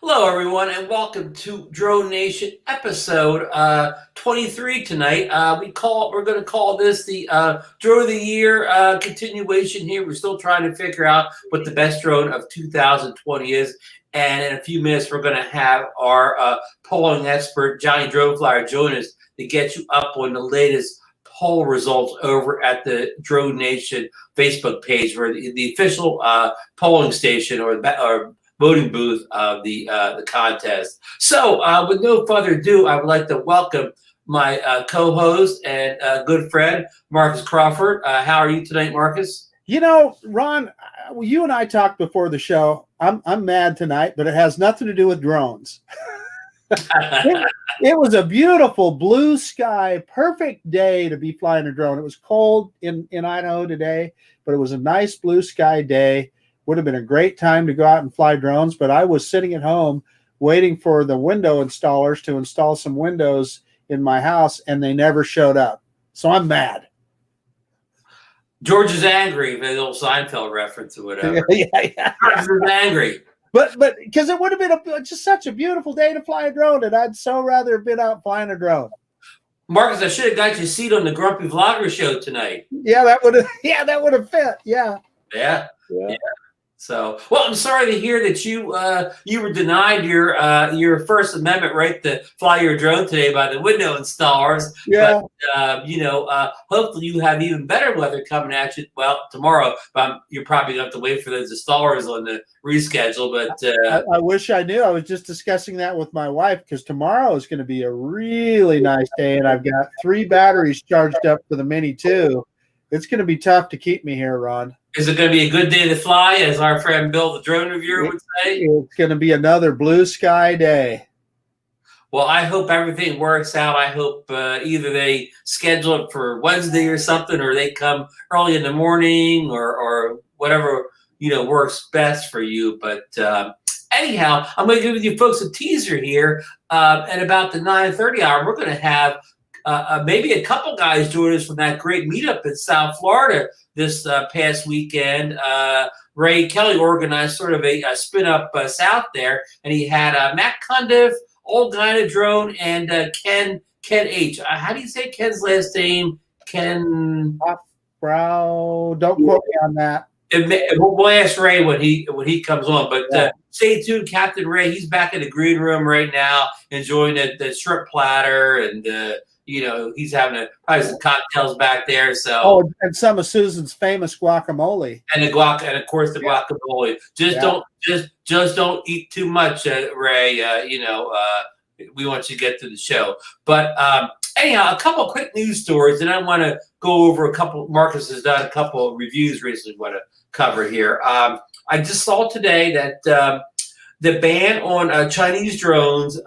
Hello, everyone, and welcome to DroneNation episode 23 tonight. We're going to call this the Drone of the Year continuation here. We're still trying to figure out what the best drone of 2020 is. And in a few minutes, we're going to have our polling expert, Johnny Drone Flyer, join us to get you up on the latest poll results over at the DroneNation Facebook page, where the official polling station or voting booth of the contest. So, with no further ado, I would like to welcome my co-host and good friend, Marcus Crawford. How are you tonight, Marcus? You know, Ron, you and I talked before the show. I'm mad tonight, but it has nothing to do with drones. It was a beautiful blue sky, perfect day to be flying a drone. It was cold in Idaho today, but it was a nice blue sky day. Would have been a great time to go out and fly drones, but I was sitting at home waiting for the window installers to install some windows in my house, and they never showed up. So I'm mad. George is angry, the old Seinfeld reference or whatever. Yeah. George is angry. But because it would have been just such a beautiful day to fly a drone, and I'd so rather have been out flying a drone. Marcus, I should have got you a seat on the Grumpy Vlogger show tonight. Yeah, that would have fit. Yeah. So, well, I'm sorry to hear that you were denied your First Amendment right to fly your drone today by the window installers. Yeah. But, hopefully you have even better weather coming at you. Well, tomorrow, you're probably going to have to wait for those installers on the reschedule. But I wish I knew. I was just discussing that with my wife because tomorrow is going to be a really nice day, and I've got 3 batteries charged up for the Mini 2. It's going to be tough to keep me here, Ron. Is it going to be a good day to fly, as our friend Bill, the drone reviewer, would say? It's going to be another blue sky day. Well, I hope everything works out. I hope either they schedule it for Wednesday or something, or they come early in the morning, or whatever works best for you. But anyhow, I'm going to give you folks a teaser here. At about the 9:30 hour, we're going to have maybe a couple guys join us from that great meetup in South Florida this past weekend. Ray Kelly organized sort of a spin up south there, and he had Matt Cundiff, Old Guy in a Drone, and Ken H. How do you say Ken's last name? Ken Bro, don't quote me on that. We'll ask Ray when he comes on, but stay tuned. Captain Ray, he's back in the green room right now, enjoying the shrimp platter, and he's having probably some cocktails back there. So and some of Susan's famous guacamole, and of course the guacamole. Just don't eat too much, Ray. We want you to get to the show. But anyhow, a couple of quick news stories, and I want to go over a couple. Marcus has done a couple of reviews recently. Want to cover here. I just saw today that the ban on Chinese drones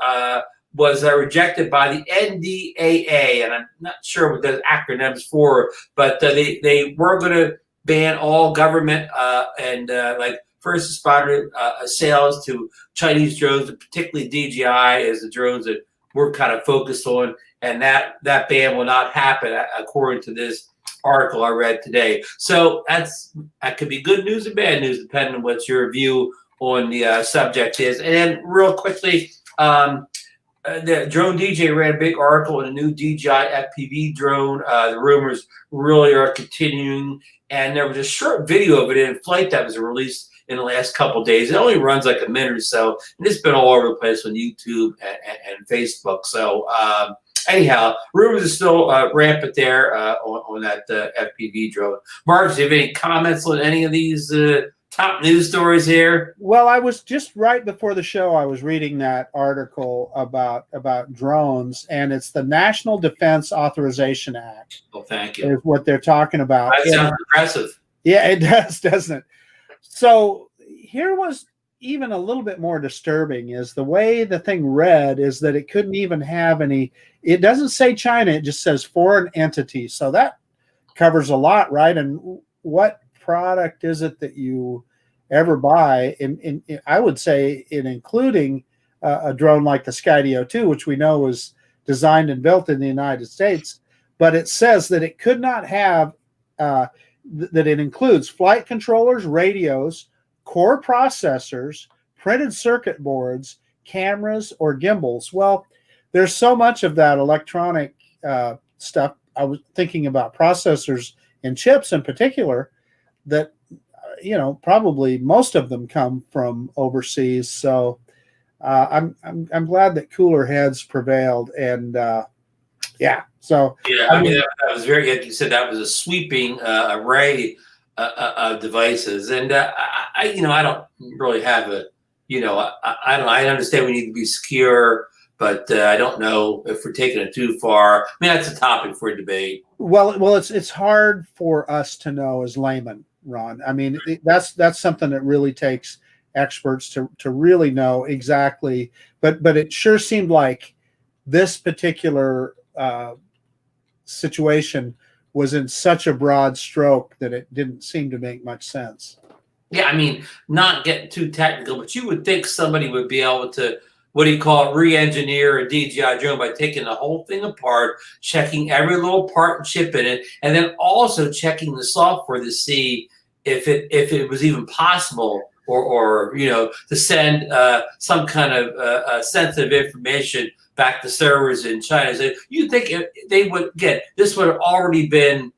was rejected by the NDAA, and I'm not sure what the acronym's for, but they were going to ban all government and like first responder sales to Chinese drones, particularly DJI, as the drones that we're kind of focused on, and that ban will not happen according to this article I read today. So that could be good news and bad news depending on what your view on the subject is. And then real quickly, the Drone DJ ran a big article on a new DJI FPV drone. The rumors really are continuing, and there was a short video of it in flight that was released in the last couple of days. It only runs like a minute or so, and it's been all over the place on YouTube and Facebook. So anyhow, rumors are still rampant there on that FPV drone. Mark, do you have any comments on any of these top news stories here? Well, I was just right before the show. I was reading that article about drones, and it's the National Defense Authorization Act. Well, thank you. Is what they're talking about. That sounds impressive. Yeah, it does, doesn't it? So here was even a little bit more disturbing is the way the thing read is that it couldn't even have any. It doesn't say China. It just says foreign entities. So that covers a lot, right? And what product is it that you ever buy in I would say in including a drone like the Skydio 2, which we know was designed and built in the United States, but it says that it could not have that it includes flight controllers, radios, core processors, printed circuit boards, cameras or gimbals? Well, there's so much of that electronic stuff. I was thinking about processors and chips in particular that, probably most of them come from overseas. So I'm glad that cooler heads prevailed. And so yeah, I mean that was very, like you said, that was a sweeping array of devices, and I don't really have a, I understand we need to be secure, but I don't know if we're taking it too far. I mean, that's a topic for debate. Well, it's hard for us to know as laymen, Ron. I mean, that's something that really takes experts to really know exactly. But it sure seemed like this particular situation was in such a broad stroke that it didn't seem to make much sense. Yeah, I mean, not getting too technical, but you would think somebody would be able to, what do you call it, re-engineer a DJI drone by taking the whole thing apart, checking every little part and chip in it, and then also checking the software to see if it was even possible or to send some kind of sensitive information back to servers in China. So you think they would get this would have already been,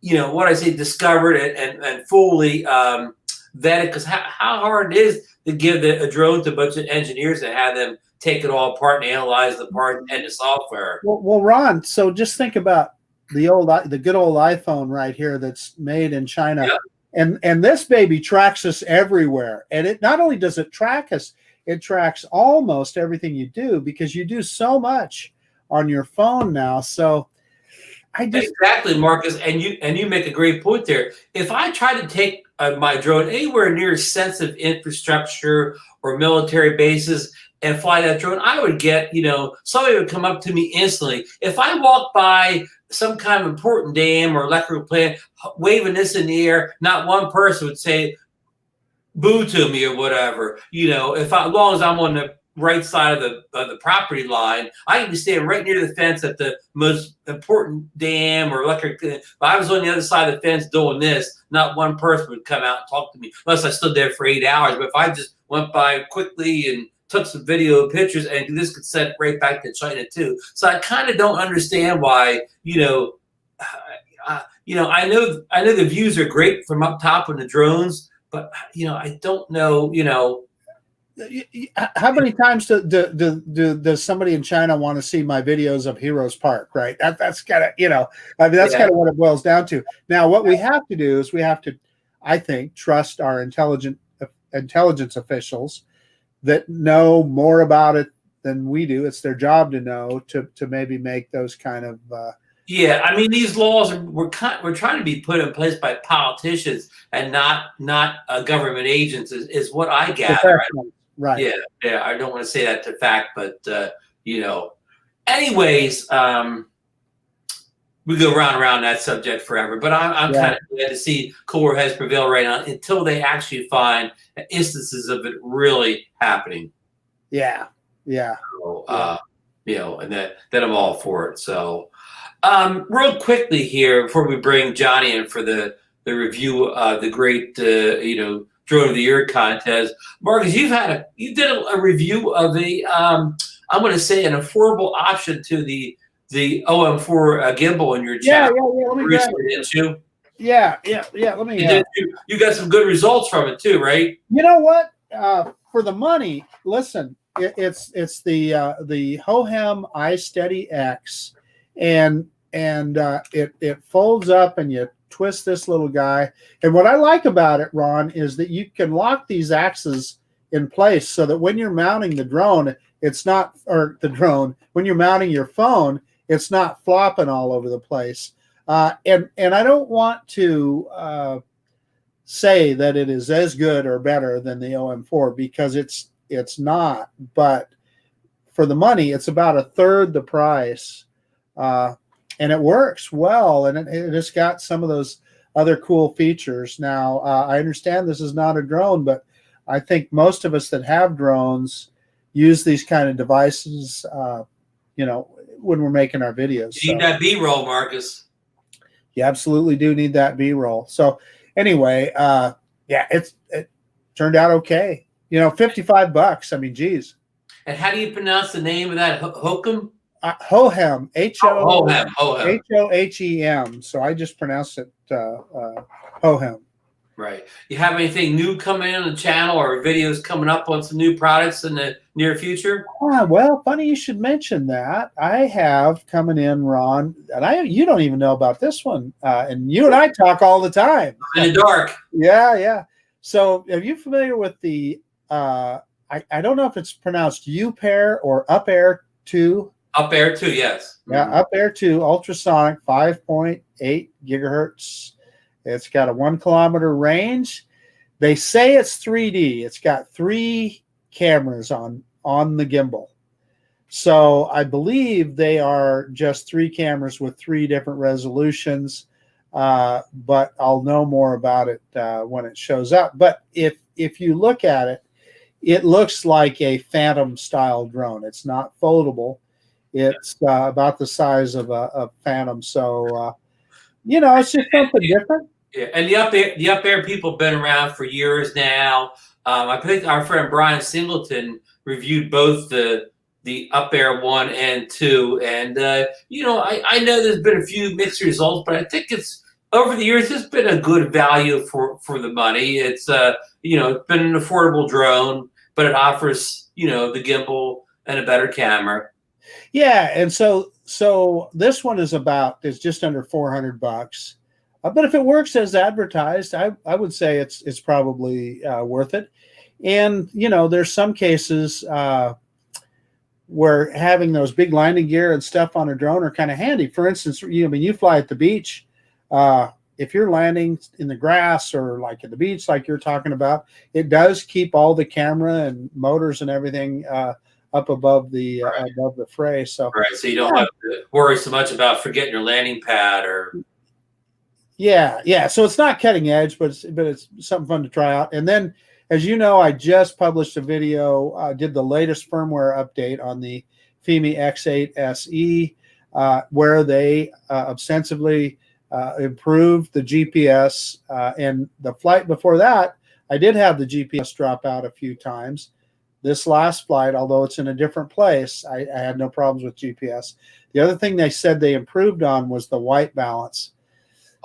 discovered and fully vetted? Because how hard it is to give a drone to a bunch of engineers and have them take it all apart and analyze the part and the software. Well, Ron, so just think about the good old iPhone right here that's made in China. Yep. And this baby tracks us everywhere. And it not only does it track us, it tracks almost everything you do, because you do so much on your phone now. So exactly, Marcus, and you make a great point there. If I try to take my drone anywhere near sensitive infrastructure or military bases and fly that drone, I would get, somebody would come up to me instantly. If I walk by some kind of important dam or electrical plant, waving this in the air, not one person would say boo to me or whatever. As long as I'm on the right side of the property line, I can be standing right near the fence at the most important dam or electric. If I was on the other side of the fence doing this, not one person would come out and talk to me unless I stood there for 8 hours. But if I just went by quickly and took some video pictures, and this could send it right back to China too. So I kind of don't understand why, I know the views are great from up top on the drones, but I don't know, How many times does somebody in China want to see my videos of Heroes Park, right? That's kind of, that's kind of what it boils down to. Now, what we have to do is we have to, I think, trust our intelligence officials that know more about it than we do. It's their job to know, to maybe make those kind of I mean, these laws we're trying to be put in place by politicians and not government agents is what I gather. Right. Yeah. I don't want to say that to fact, but anyways, we go round and round that subject forever. But I'm kind of glad to see cooler heads prevail right now until they actually find instances of it really happening. Yeah. So, and then I'm all for it. So, real quickly here before we bring Johnny in for the review of the great Drone of the Year contest, Marcus, you did a review of I'm going to say an affordable option to the OM4 gimbal in your channel. Yeah. Let me grab it. Didn't you? Yeah. Let me. You got some good results from it too, right? You know what? For the money, listen, it's the Hohem iSteady X, and it folds up and you twist this little guy. And what I like about it, Ron, is that you can lock these axes in place so that when you're mounting the drone, when you're mounting your phone, it's not flopping all over the place. And I don't want to say that it is as good or better than the OM4, because it's not. But for the money, it's about a third the price. And it works well, and it has got some of those other cool features. Now, I understand this is not a drone, but I think most of us that have drones use these kind of devices, when we're making our videos. You need that B-roll, Marcus. You absolutely do need that B-roll. So anyway, it turned out okay. $55. I mean, geez. And how do you pronounce the name of that? Hokum? Hohem, Hohem. Hohem. So I just pronounced it Hohem. Right. You have anything new coming in on the channel or videos coming up on some new products in the near future? Well, funny you should mention that. I have coming in, Ron, and you don't even know about this one. And you and I talk all the time. In the dark. Yeah. So are you familiar with the, I don't know if it's pronounced U-Pair or Up Air 2? Up Air 2, yes. Yeah, Up Air 2, ultrasonic, 5.8 gigahertz. It's got a 1 kilometer range. They say it's 3D. It's got 3 cameras on the gimbal. So I believe they are just 3 cameras with 3 different resolutions. But I'll know more about it when it shows up. But if you look at it, it looks like a Phantom style drone. It's not foldable. It's about the size of a Phantom. So, it's just something different. Yeah, and the Up Air people have been around for years now. I think our friend Brian Singleton reviewed both the Up Air 1 and 2, and I know there's been a few mixed results, but I think it's over the years it's been a good value for the money. It's it's been an affordable drone, but it offers the gimbal and a better camera. Yeah, and so this one is just under $400. But if it works as advertised, I would say it's probably worth it. And there's some cases where having those big landing gear and stuff on a drone are kind of handy. For instance, you fly at the beach. If you're landing in the grass or like at the beach, like you're talking about, it does keep all the camera and motors and everything up above the fray. So so you don't have to worry so much about forgetting your landing pad or. Yeah. So it's not cutting edge, but it's something fun to try out. And then, as you know, I just published a video, did the latest firmware update on the FIMI X8 SE, where they ostensibly improved the GPS. And the flight before that, I did have the GPS drop out a few times. This last flight, although it's in a different place, I had no problems with GPS. The other thing they said they improved on was the white balance.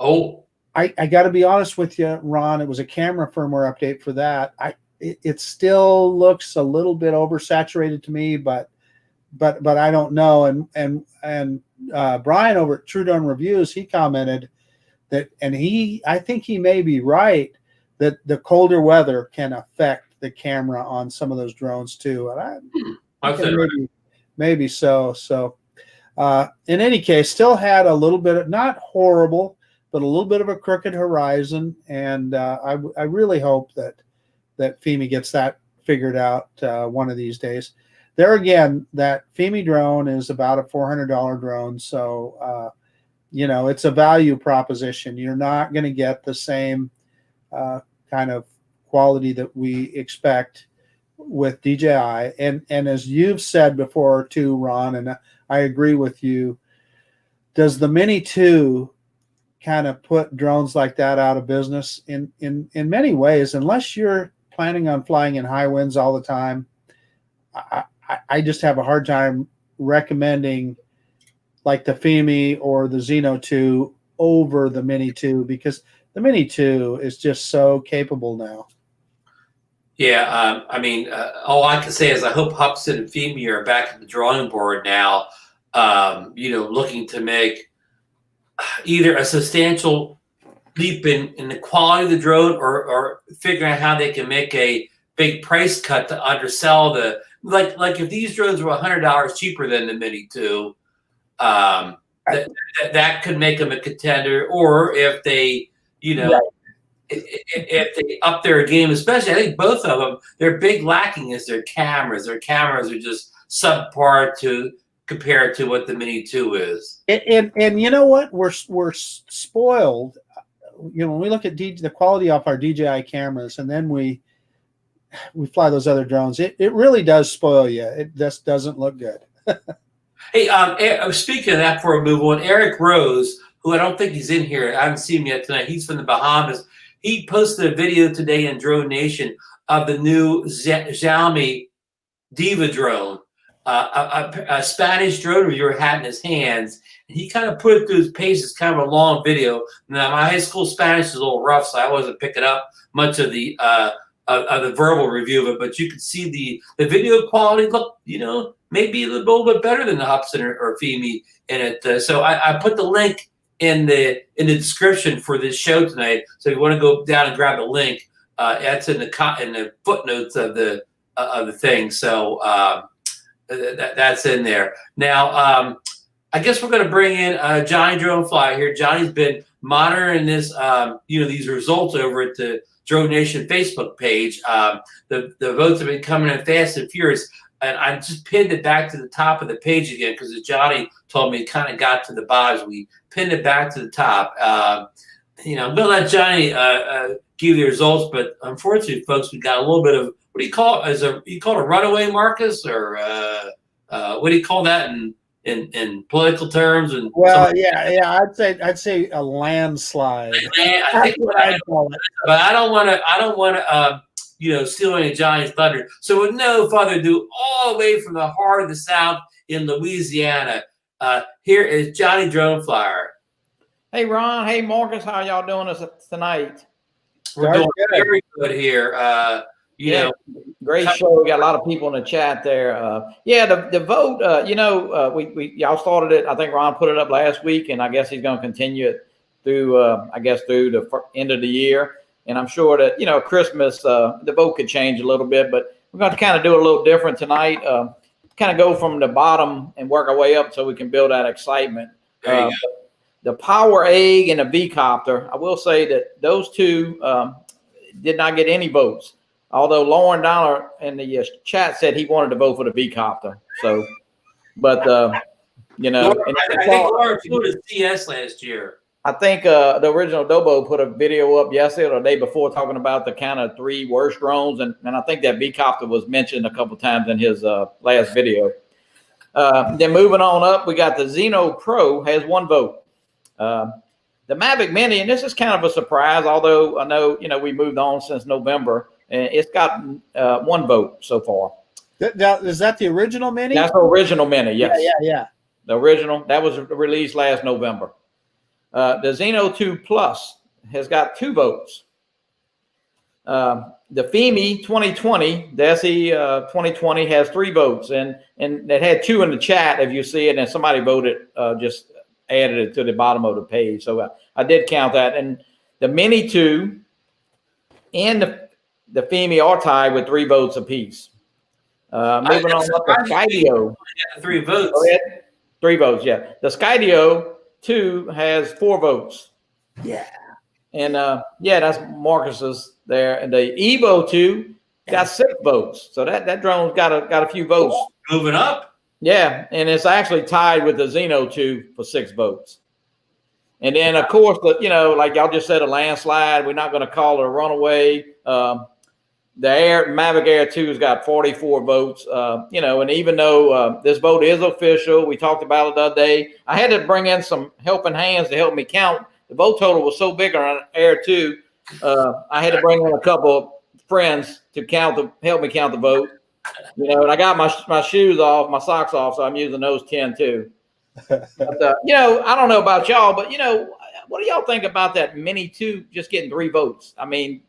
Oh, I got to be honest with you, Ron. It was a camera firmware update for that. It still looks a little bit oversaturated to me, but I don't know. And Brian over at True Drone Reviews, he commented that, and I think he may be right, that the colder weather can affect the camera on some of those drones too. And maybe so. So in any case, still had a little bit of, not horrible, but a little bit of a crooked horizon, and I really hope that FIMI gets that figured out one of these days. There again, that FIMI drone is about a $400 drone, so it's a value proposition. You're not going to get the same kind of quality that we expect with DJI, and as you've said before too, Ron, and I agree with you. Does the Mini 2 kind of put drones like that out of business in many ways? Unless you're planning on flying in high winds all the time, I just have a hard time recommending like the FIMI or the Xeno 2 over the Mini 2, because the Mini 2 is just so capable now. Yeah, all I can say is I hope Hubson and FIMI are back at the drawing board now, looking to make either a substantial leap in the quality of the drone or figuring out how they can make a big price cut to undersell like if these drones were $100 cheaper than the Mini 2, that could make them a contender. Or if they, if they up their game, especially, I think both of them, their big lacking is their cameras. Their cameras are just subpar compared to what the Mini 2 is. And you know what? We're spoiled. When we look at the quality of our DJI cameras, and then we fly those other drones, it really does spoil you. It just doesn't look good. Hey, speaking of that, before we move on, Eric Rose, who I don't think he's in here, I haven't seen him yet tonight. He's from the Bahamas. He posted a video today in DroneNation of the new Xiaomi Diva drone. A Spanish drone reviewer had in his hands, and he kind of put it through his paces, kind of a long video. Now, my high school Spanish is a little rough, so I wasn't picking up much of the verbal review of it, but you could see the video quality look, maybe a little bit better than the Hubsan or Fimi in it. So I put the link in the description for this show tonight. So if you want to go down and grab the link, that's in the footnotes of the thing. So that's in there. Now, I guess we're going to bring in Johnny Drone Fly here. Johnny's been monitoring this, these results over at the DroneNation Facebook page. The votes have been coming in fast and furious, and I just pinned it back to the top of the page again because as Johnny told me, it kind of got to the bottom. We pinned it back to the top. I'm going to let Johnny give you the results, but unfortunately, folks, we got a little bit of what do you call it? You call it a runaway, Marcus, or what do you call that in political terms? And I'd say a landslide. I think what I'd call it. But I don't want to steal any Johnny's thunder. So with no further ado, all the way from the heart of the South in Louisiana, here is Johnny Drone Flyer. Hey Ron, hey Marcus, how y'all doing tonight? We're doing very good here. Great show. We got a lot of people in the chat there. The vote. We y'all started it. I think Ron put it up last week, and I guess he's going to continue it through. Through the end of the year. And I'm sure that Christmas, the vote could change a little bit, but we're going to kind of do it a little different tonight. Kind of go from the bottom and work our way up so we can build that excitement. The Power Egg and the V-Copter. I will say that those two did not get any votes. Although Lauren Dollar in the chat said he wanted to vote for the V-Copter. So, but, I think Lauren flew to CS last year. I think the original Dobo put a video up yesterday or the day before talking about the kind of 3 worst drones. And I think that V-Copter was mentioned a couple times in his last video. Then moving on up, we got the Xeno Pro has 1 vote. The Mavic Mini, and this is kind of a surprise, although I know, we moved on since November. And it's got 1 vote so far. Is that the original Mini? That's the original Mini, yes. Yeah. The original, that was released last November. The Xeno 2 Plus has got 2 votes. The FEMI 2020, the SE 2020 has 3 votes. And it had 2 in the chat, if you see it, and somebody voted, just added it to the bottom of the page. So I did count that. And the Mini 2 and the FEMI are tied with 3 votes apiece. Moving on up to Skydio. 3 votes. 3 votes, yeah. The Skydio 2 has 4 votes. Yeah. And that's Marcus's there. And the Evo 2 got 6 votes. So that drone's got a few votes. Moving up. Yeah, and it's actually tied with the Xeno 2 for 6 votes. And then, of course, like y'all just said, a landslide. We're not going to call it a runaway. The Mavic Air 2 has got 44 votes. And even though this vote is official, we talked about it the other day. I had to bring in some helping hands to help me count. The vote total was so big on Air 2, I had to bring in a couple of friends to help me count the vote. And I got my shoes off, my socks off, so I'm using those 10 too. But, I don't know about y'all, but what do y'all think about that Mini 2 just getting 3 votes? I mean,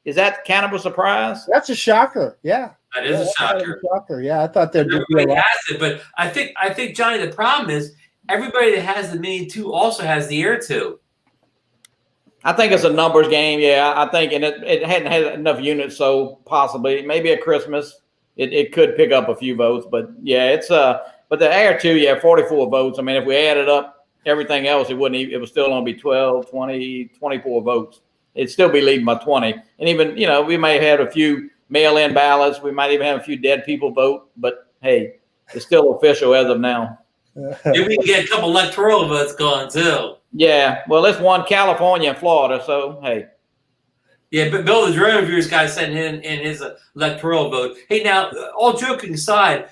is that kind of a surprise? That's a shocker. Yeah. That is a shocker. Yeah, I thought there'd be everybody has it, but I think Johnny, the problem is everybody that has the Mini 2 also has the Air 2. I think it's a numbers game. Yeah, I think, and it hadn't had enough units, so possibly maybe at Christmas it could pick up a few votes. But yeah, it's but the Air 2, 44 votes. I mean, if we added up everything else, it would still only be 12, 20, 24 votes. It'd still be leading by 20. And even, we may have had a few mail-in ballots. We might even have a few dead people vote. But, hey, it's still official as of now. Maybe we can get a couple electoral votes going, too. Yeah. Well, it's one California and Florida, so, hey. Yeah, but Bill, the drone reviewers guy sent in his electoral vote. Hey, now, all joking aside,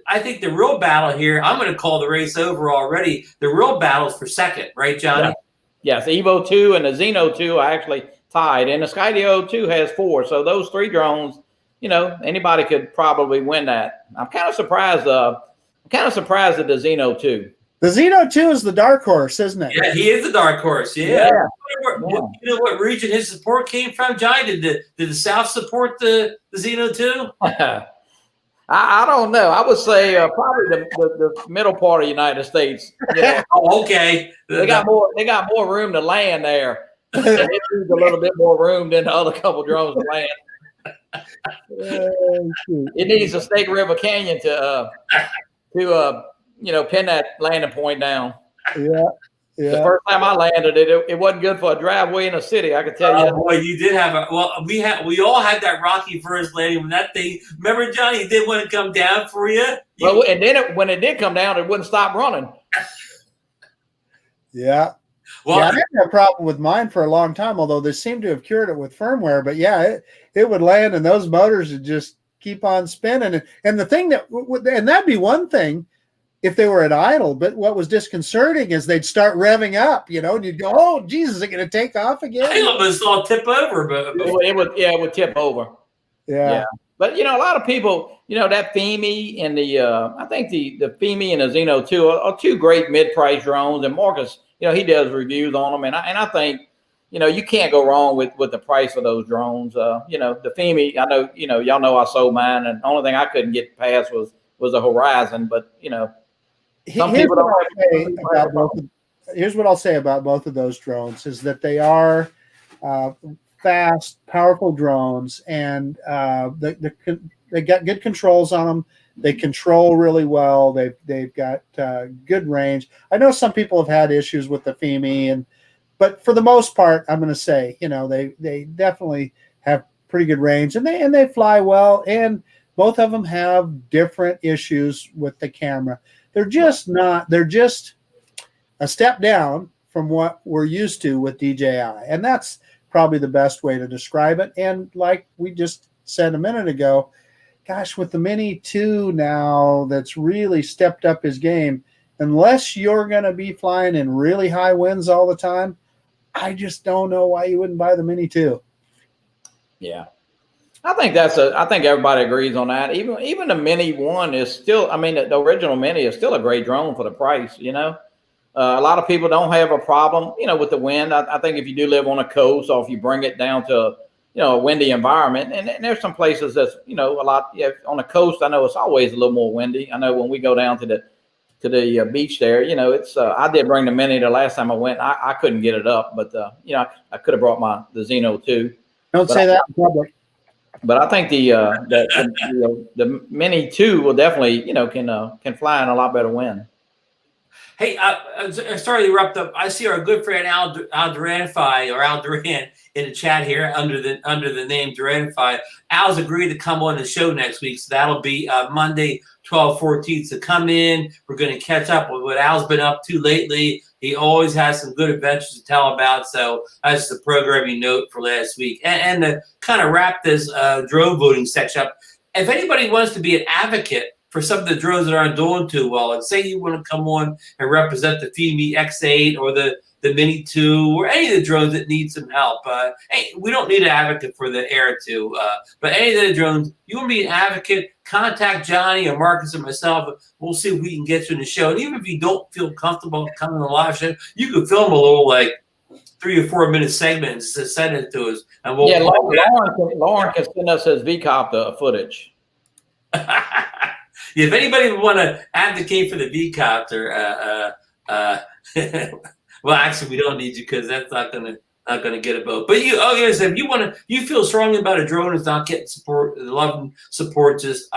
I think the real battle here, I'm going to call the race over already. The real battle is for second, right, Johnny? Yeah. Yes, the Evo 2 and the Xeno 2 are actually tied, and the Skydio 2 has 4. So those 3 drones, anybody could probably win that. I'm kind of surprised. At the Zeno 2. The Zeno 2 is the dark horse, isn't it? Yeah, he is the dark horse. Yeah. You know what region his support came from, Johnny? Did the South support the Zeno 2? I don't know. I would say probably the middle part of the United States. Oh, okay. They got more room to land there. It needs a little bit more room than the other couple drones to land. It needs a Snake River Canyon to pin that landing point down. Yeah. The first time I landed it wasn't good for a driveway in a city. I could tell you. Boy, you did have we all had that rocky first landing when that thing. Remember, Johnny, it did want to come down for you. Well, and then when it did come down, it wouldn't stop running. Yeah. Well, I had that problem with mine for a long time, although they seem to have cured it with firmware. But yeah, it would land, and those motors would just keep on spinning. And the thing and that'd be one thing if they were at idle, but what was disconcerting is they'd start revving up, and you'd go, "Oh, Jesus, is it going to take off again?" I almost saw it tip over, but it would tip over. Yeah. But a lot of people, that FEMI and I think the FEMI and the Zeno 2 are 2 great mid-price drones, and Marcus, he does reviews on them, and I think, you can't go wrong with the price of those drones. The FEMI, I know, y'all know I sold mine, and the only thing I couldn't get past was a Horizon, but Here's what I'll say about both of those drones is that they are fast, powerful drones, and they got good controls on them. They control really well. They've got good range. I know some people have had issues with the FEMI, but for the most part, I'm going to say they definitely have pretty good range, and they fly well. And both of them have different issues with the camera. They're just a step down from what we're used to with DJI. And that's probably the best way to describe it. And like we just said a minute ago, gosh, with the Mini 2 now that's really stepped up his game, unless you're going to be flying in really high winds all the time, I just don't know why you wouldn't buy the Mini 2. Yeah. I think everybody agrees on that. Even the Mini 1 is still, the original Mini is still a great drone for the price, A lot of people don't have a problem, with the wind. I think if you do live on a coast, or if you bring it down to, a windy environment, and there's some places that's, a lot, on the coast, I know it's always a little more windy. I know when we go down to the beach there, it's, I did bring the Mini the last time I went. I couldn't get it up, but, I could have brought the Zeno 2. Don't say that in public. But I think the Mini 2 will definitely, can fly in a lot better wind. Hey, sorry to interrupt. I see our good friend Al Duran in the chat here under the name Duranify. Al's agreed to come on the show next week, so that'll be Monday, 12/14. So come in. We're going to catch up with what Al's been up to lately. He always has some good adventures to tell about. So that's the programming note for last week. And to kind of wrap this drone voting section up, if anybody wants to be an advocate for some of the drones that aren't doing too well, and say you want to come on and represent the FEMI X8 or the Mini 2 or any of the drones that need some help. Hey, we don't need an advocate for the Air 2, but any of the drones, you want to be an advocate, contact Johnny or Marcus or myself. We'll see if we can get you in the show. And even if you don't feel comfortable coming on the live show, you can film a little 3 or 4 minute segments to send it to us. And we'll Lauren can send us his V-copter footage. If anybody would want to advocate for the V-copter, well, actually, we don't need you because that's not gonna get a vote. But if you feel strongly about a drone that's not getting support, love and support, just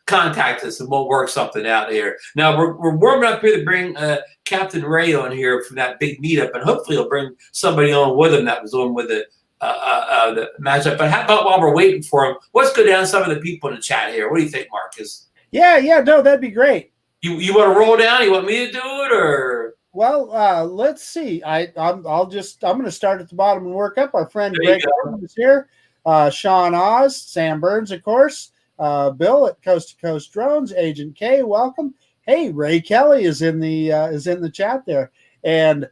contact us and we'll work something out here. Now we're warming up here to bring Captain Ray on here for that big meetup, and hopefully he'll bring somebody on with him that was on with the matchup. But how about while we're waiting for him, let's go down some of the people in the chat here. What do you think, Marcus? Yeah, no, that'd be great. You want to roll down? You want me to do it, or? Well, let's see. I'm going to start at the bottom and work up. Our friend Greg is here. Sean Oz, Sam Burns, of course. Bill at Coast to Coast Drones, Agent K, welcome. Hey, Ray Kelly is in the chat there, and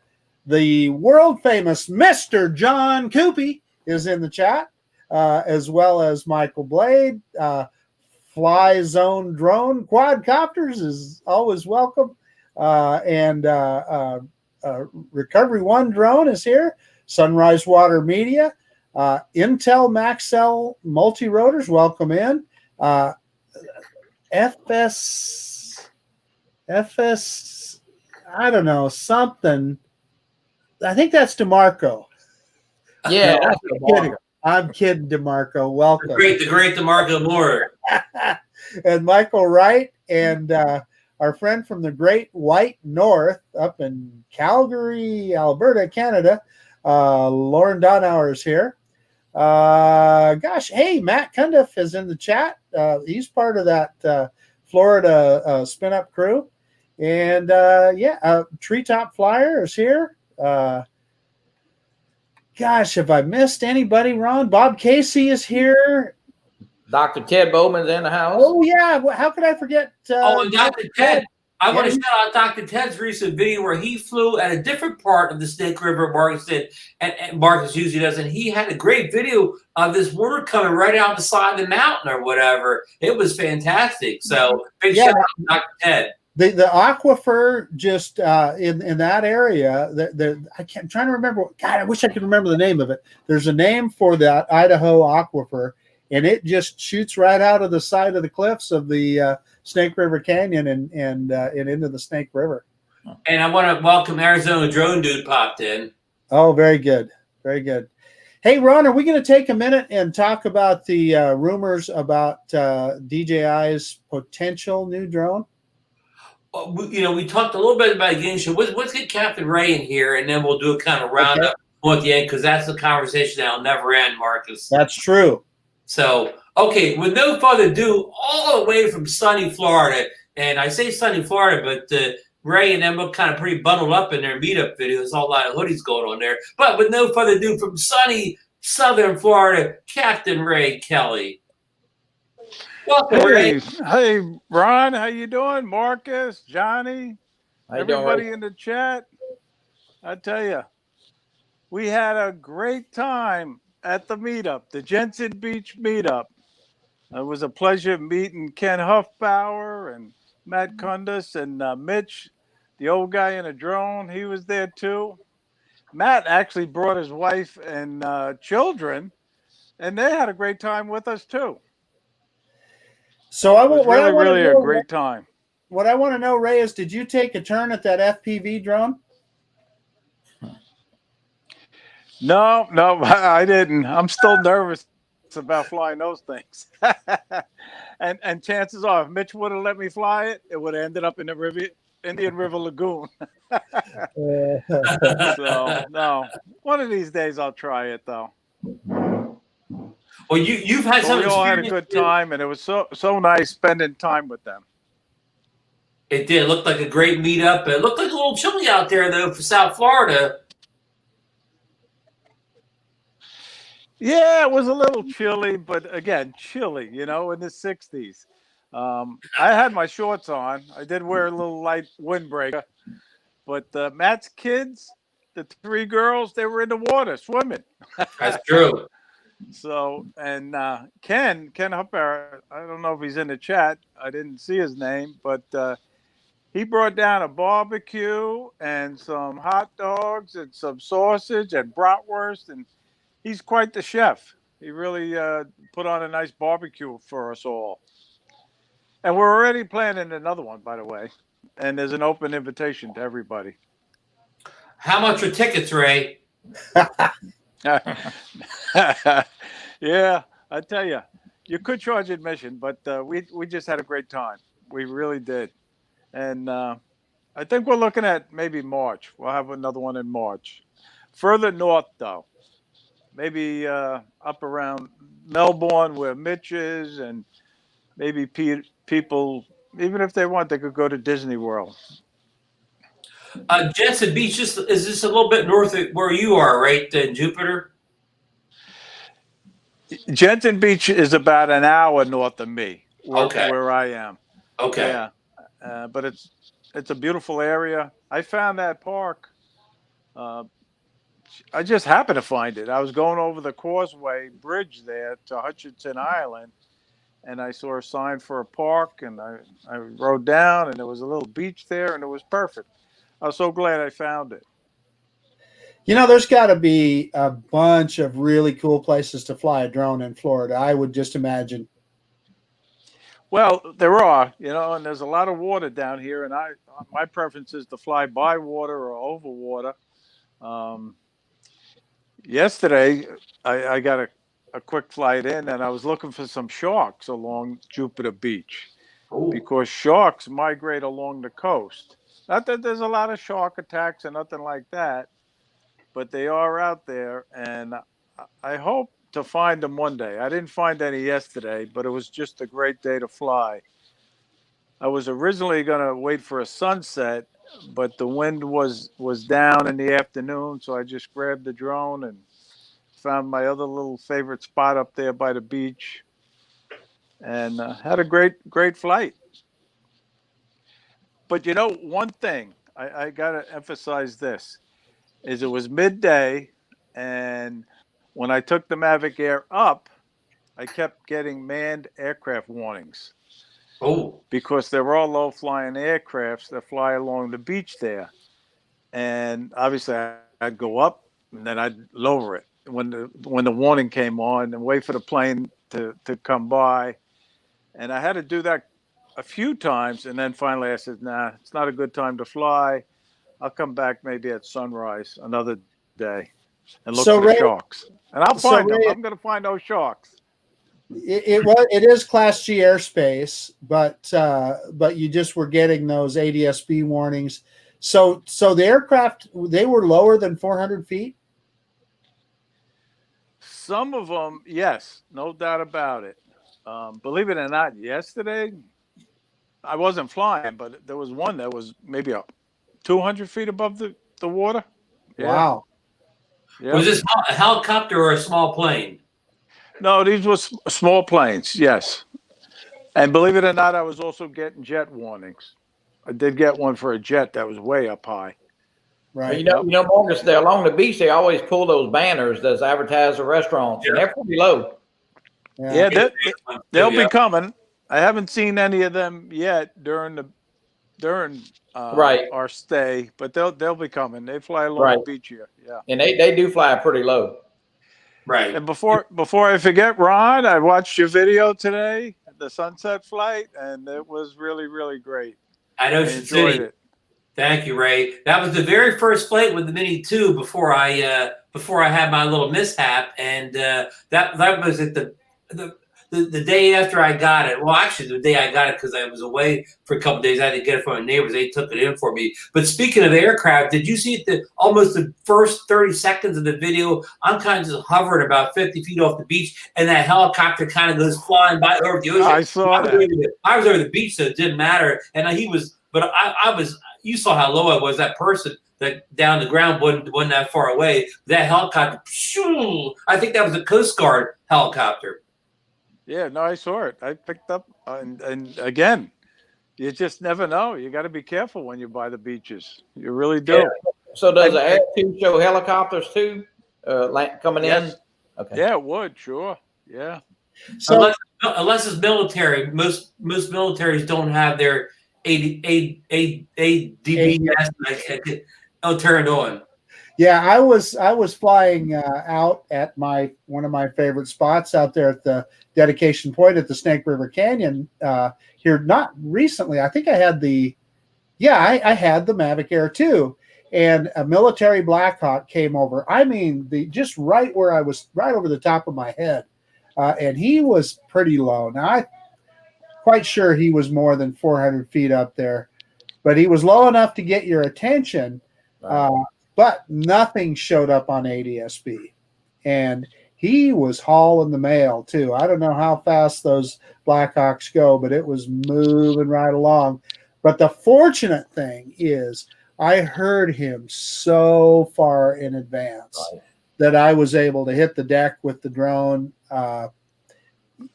The world famous Mr. John Coopy is in the chat, as well as Michael Blade. Fly Zone Drone Quadcopters is always welcome. And Recovery One Drone is here. Sunrise Water Media. Intel Maxell Multi-Rotors, welcome in. FS, I don't know, something. I think that's DeMarco. Yeah, No, I'm kidding, DeMarco. Welcome. The great DeMarco Moore. And Michael Wright and our friend from the Great White North up in Calgary, Alberta, Canada, Lauren Donauer is here. Hey, Matt Cundiff is in the chat. He's part of that Florida spin-up crew. And Treetop Flyer is here. Have I missed anybody, Ron? Bob Casey is here. Dr. Ted Bowman's in the house. Oh, yeah. How could I forget? And Dr. Ted. I want to shout out Dr. Ted's recent video where he flew at a different part of the Snake River, Marcus did, and Marcus usually does, and he had a great video of this water coming right out the side of the mountain or whatever. It was fantastic. So big shout out to Dr. Ted. The aquifer just in that area, I'm trying to remember. God, I wish I could remember the name of it. There's a name for that Idaho aquifer, and it just shoots right out of the side of the cliffs of the Snake River Canyon and into the Snake River. And I want to welcome Arizona Drone Dude popped in. Oh, very good. Very good. Hey, Ron, are we going to take a minute and talk about the rumors about DJI's potential new drone? We talked a little bit about the game show. Let's get Captain Ray in here, and then we'll do a kind of roundup at the end, because that's the conversation that'll never end, Marcus. That's true. So, okay, with no further ado, all the way from sunny Florida, and I say sunny Florida, but Ray and them look kind of pretty bundled up in their meetup videos. A lot of hoodies going on there. But with no further ado, from sunny southern Florida, Captain Ray Kelly. Welcome, Ray. Hey, Ron, how you doing? Marcus, Johnny, everybody doing? In the chat. I tell you, we had a great time at the meetup, the Jensen Beach meetup. It was a pleasure meeting Ken Huffbauer and Matt Kundus and Mitch, the old guy in a drone. He was there too. Matt actually brought his wife and children, and they had a great time with us too. So really a great time. What I want to know, Ray, is did you take a turn at that FPV drone? No, I didn't. I'm still nervous about flying those things. and chances are, if Mitch would have let me fly it, it would have ended up in the Indian River Lagoon. So, no. One of these days I'll try it, though. Well, you've had some. We all had a good time, and it was so nice spending time with them. It did. It looked like a great meetup. It looked like a little chilly out there, though, for South Florida. Yeah, it was a little chilly, but again, chilly, in the 60s. I had my shorts on. I did wear a little light windbreaker, but Matt's kids, the 3 girls, they were in the water swimming. That's true. So, and Ken Hupper, I don't know if he's in the chat. I didn't see his name, but he brought down a barbecue and some hot dogs and some sausage and bratwurst, and he's quite the chef. He really put on a nice barbecue for us all. And we're already planning another one, by the way. And there's an open invitation to everybody. How much are tickets, Ray? Yeah, I tell you, you could charge admission, but we just had a great time. We really did. And I think we're looking at maybe March. We'll have another one in March. Further north, though. Maybe up around Melbourne where Mitch is, and maybe people, even if they want, they could go to Disney World. Jensen Beach is this a little bit north of where you are, right, in Jupiter? Jensen Beach is about an hour north of me, where I am. Okay. Yeah, but it's a beautiful area. I found that park Uh, I just happened to find it. I was going over the Causeway Bridge there to Hutchinson Island, and I saw a sign for a park, and I rode down, and there was a little beach there, and it was perfect. I was so glad I found it. You know, there's got to be a bunch of really cool places to fly a drone in Florida, I would just imagine. Well, there are, and there's a lot of water down here, and my preference is to fly by water or over water. Yesterday, I got a quick flight in, and I was looking for some sharks along Jupiter Beach because sharks migrate along the coast. Not that there's a lot of shark attacks or nothing like that, but they are out there, and I hope to find them one day. I didn't find any yesterday, but it was just a great day to fly. I was originally going to wait for a sunset, but the wind was down in the afternoon, so I just grabbed the drone and found my other little favorite spot up there by the beach, and had a great flight. But one thing I got to emphasize this is it was midday, and when I took the Mavic Air up, I kept getting manned aircraft warnings. Oh, because they're all low-flying aircrafts that fly along the beach there. And obviously, I'd go up, and then I'd lower it when the warning came on and wait for the plane to come by. And I had to do that a few times, and then finally I said, nah, it's not a good time to fly. I'll come back maybe at sunrise another day and look for the sharks. And I'll find them. I'm going to find those sharks. It is Class G airspace, but you just were getting those ADS-B warnings. So the aircraft, they were lower than 400 feet? Some of them, yes, no doubt about it. Believe it or not, yesterday, I wasn't flying, but there was one that was maybe 200 feet above the water. Yeah. Wow. Yep. Was this a helicopter or a small plane? No, these were small planes, yes. And believe it or not, I was also getting jet warnings. I did get one for a jet that was way up high. Right. Marcus, they're along the beach. They always pull those banners that advertise the restaurants, and they're pretty low. Yeah, they'll be coming. I haven't seen any of them yet during our stay, but they'll be coming. They fly along the beach here. Yeah, and they do fly pretty low. Right. And before I forget, Ron, I watched your video today, the sunset flight, and it was really, really great. I enjoyed it. Thank you, Ray. That was the very first flight with the Mini 2 before I had my little mishap, and that was at the day after I got it. Well, actually, the day I got it, because I was away for a couple of days. I had to get it from my neighbors. They took it in for me. But speaking of aircraft, did you see almost the first 30 seconds of the video? I'm kind of just hovering about 50 feet off the beach, and that helicopter kind of goes flying by over the ocean. I saw that. I was over the beach, so it didn't matter. And I was. You saw how low I was. That person that down the ground wasn't that far away. That helicopter, I think that was a Coast Guard helicopter. Yeah, no, I saw it. I picked up, and again, you just never know. You got to be careful when you're by the beaches. You really do. Yeah. So does the Air 2 show helicopters too coming in? Okay. Yeah, it would, sure. Yeah. So unless it's military, most militaries don't have their ADBS turned on. Yeah, I was flying out at one of my favorite spots out there at the dedication point at the Snake River Canyon here. Not recently, I think I had I had the Mavic Air 2, and a military Black Hawk came over. I mean, just right where I was, right over the top of my head, and he was pretty low. Now I'm quite sure he was more than 400 feet up there, but he was low enough to get your attention. But nothing showed up on ADS-B, and he was hauling the mail too. I don't know how fast those Blackhawks go, but it was moving right along. But the fortunate thing is I heard him so far in advance that I was able to hit the deck with the drone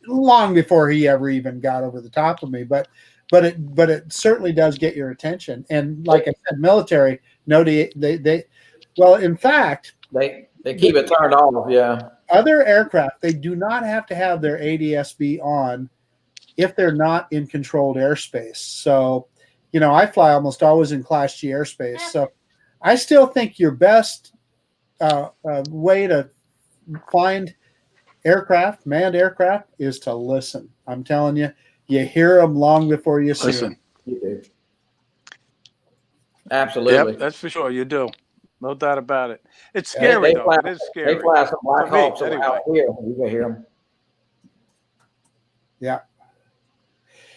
long before he ever even got over the top of me. But it certainly does get your attention. And like I said, military, Well, in fact, They keep it turned off. Yeah. other aircraft, they do not have to have their ADS-B on if they're not in controlled airspace. So, I fly almost always in Class G airspace. So I still think your best way to find aircraft, manned aircraft, is to listen. I'm telling you, you hear them long before you see them. You do. Absolutely. Yep, that's for sure. You do. No doubt about it. It's scary, though. It is scary. They fly some Black Hawks anyway. out here. You can hear them. Yeah.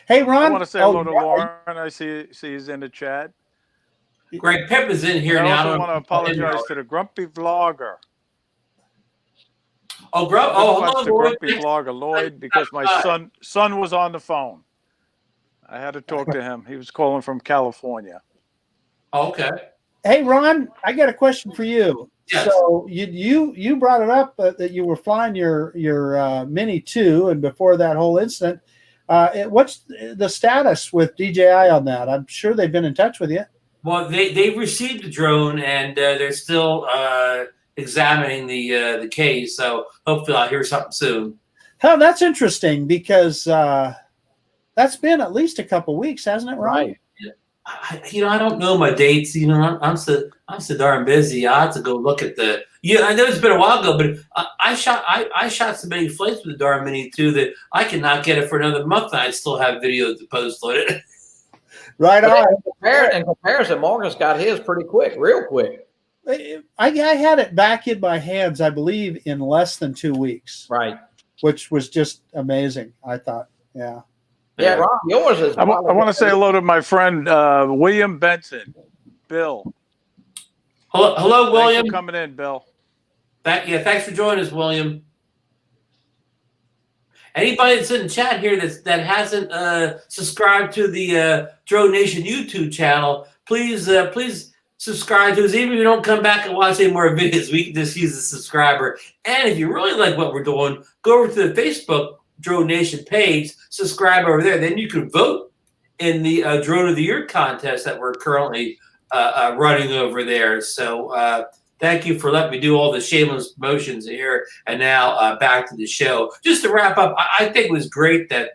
Hey, Ron. I want to say hello to Lauren. I see he's in the chat. Greg Pip is in here I now. also want to apologize to the Grumpy Vlogger. Hello, the Grumpy Vlogger, Lloyd, because my son was on the phone. I had to talk to him. He was calling from California. Okay. Hey, Ron, I got a question for you. Yes. So you brought it up that you were flying your Mini 2, and before that whole incident, what's the status with DJI on that? I'm sure they've been in touch with you. Well, they've received the drone, and they're still examining the case. So hopefully I'll hear something soon. Oh, that's interesting because that's been at least a couple weeks, hasn't it, Ron? Right. I don't know my dates. I'm so darn busy. I have to go look at the. I know it's been a while ago, but I shot so many flights with the darn Mini 2 that I cannot get it for another month, and I still have videos to post on it. Right on. In comparison, Morgan's got his pretty quick, real quick. I had it back in my hands, I believe, in less than 2 weeks. Right. Which was just amazing, I thought. Yeah. Yeah, Ron, yours is. I want to say hello to my friend William Benson, Bill. Hello, William. Thanks for coming in, Bill. Thanks for joining us, William. Anybody that's in the chat here that hasn't subscribed to the DroneNation YouTube channel, please subscribe to us. Even if you don't come back and watch any more videos, we can just use the subscriber. And if you really like what we're doing, go over to the Facebook DroneNation page, subscribe over there. Then you can vote in the Drone of the Year contest that we're currently running over there. So thank you for letting me do all the shameless promotions here. And now back to the show. Just to wrap up, I think it was great that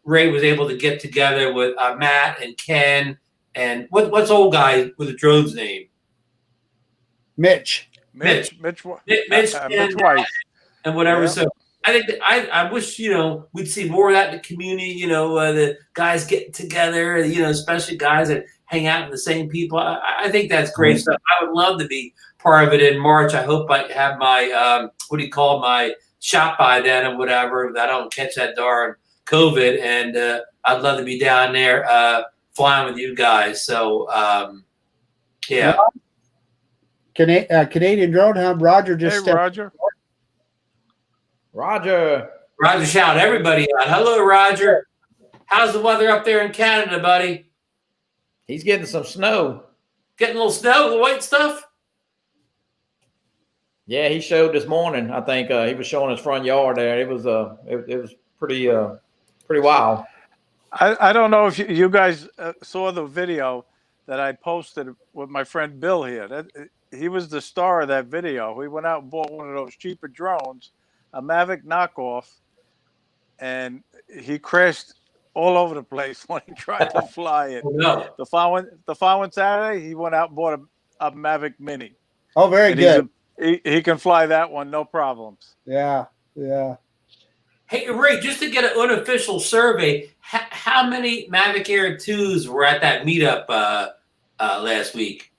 Ray was able to get together with Matt and Ken and what's old guy with the drone's name? Mitch White. And whatever. Yeah. So I think I wish, we'd see more of that in the community, the guys getting together, especially guys that hang out with the same people. I think that's great stuff. I would love to be part of it in March. I hope I have my, my shot by then or whatever, that I don't catch that darn COVID. And I'd love to be down there flying with you guys. So, yeah. Canadian Drone Hub, Roger just Hey, Roger. Roger, shout everybody out. Hello, Roger. How's the weather up there in Canada, buddy? he's getting some snow. Getting a little snow, the white stuff? Yeah, he showed this morning. I think he was showing his front yard there. It was it was pretty wild. I don't know if you guys saw the video that I posted with my friend Bill here. He was the star of that video. We went out and bought one of those cheaper drones, a Mavic knockoff, and he crashed all over the place when he tried to fly it. No. The following Saturday, he went out and bought a Mavic Mini. Oh, very good. He can fly that one, no problems. Yeah, yeah. Hey, Ray, just to get an unofficial survey, how many Mavic Air 2s were at that meetup last week?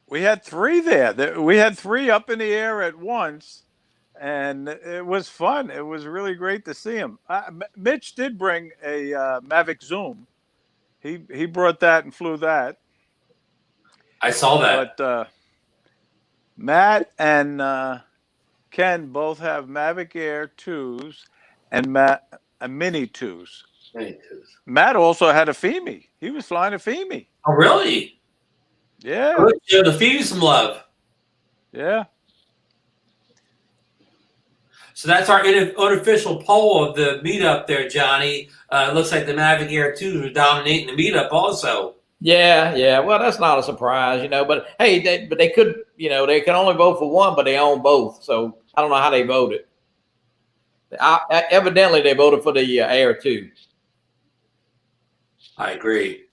We had 3 there. We had 3 up in the air at once, and it was fun. It was really great to see him. Mitch did bring a Mavic Zoom. He brought that and flew that. I saw that. But Matt and Ken both have Mavic Air 2s and Mini 2s. Matt also had a FEMI. He was flying a FEMI. Oh, really? Yeah. The feed some love. Yeah. So that's our unofficial poll of the meetup there, Johnny. Looks like the Mavic Air 2s are dominating the meetup also. Yeah. Well, that's not a surprise, But hey, they could, they can only vote for one, but they own both. So I don't know how they voted. Evidently, they voted for the Air too. I agree.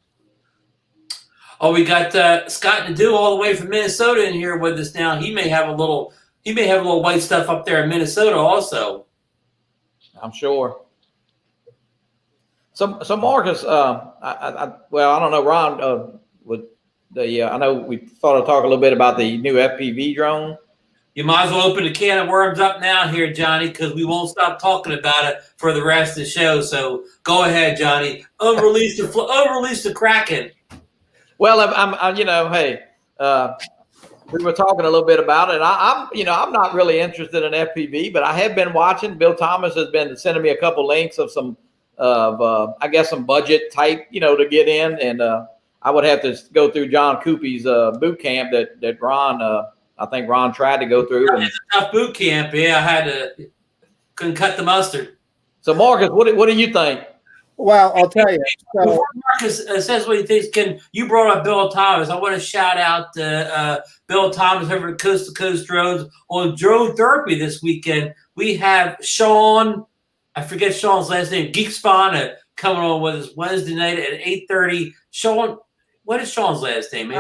Oh, we got Scott Nadeau all the way from Minnesota in here with us now. He may have a little white stuff up there in Minnesota also. I'm sure. So Marcus, I don't know, Ron, with the I know we thought to talk a little bit about the new FPV drone. You might as well open a can of worms up now here, Johnny, because we won't stop talking about it for the rest of the show. So go ahead, Johnny. Unrelease the Kraken. Well, hey, we were talking a little bit about it. I'm not really interested in FPV, but I have been watching. Bill Thomas has been sending me a couple links of some I guess some budget type, to get in, and I would have to go through John Coopy's boot camp that Ron, I think Ron tried to go through. It's a tough boot camp. Yeah, couldn't cut the mustard. So Marcus, what do you think? Well, I'll tell you. So, before Marcus says what he thinks, you brought up Bill Thomas. I want to shout out Bill Thomas over at Coast to Coast Drones on Drone Therapy this weekend. We have Sean, I forget Sean's last name, Geek Spawn, coming on with us Wednesday night at 8:30. Sean, what is Sean's last name?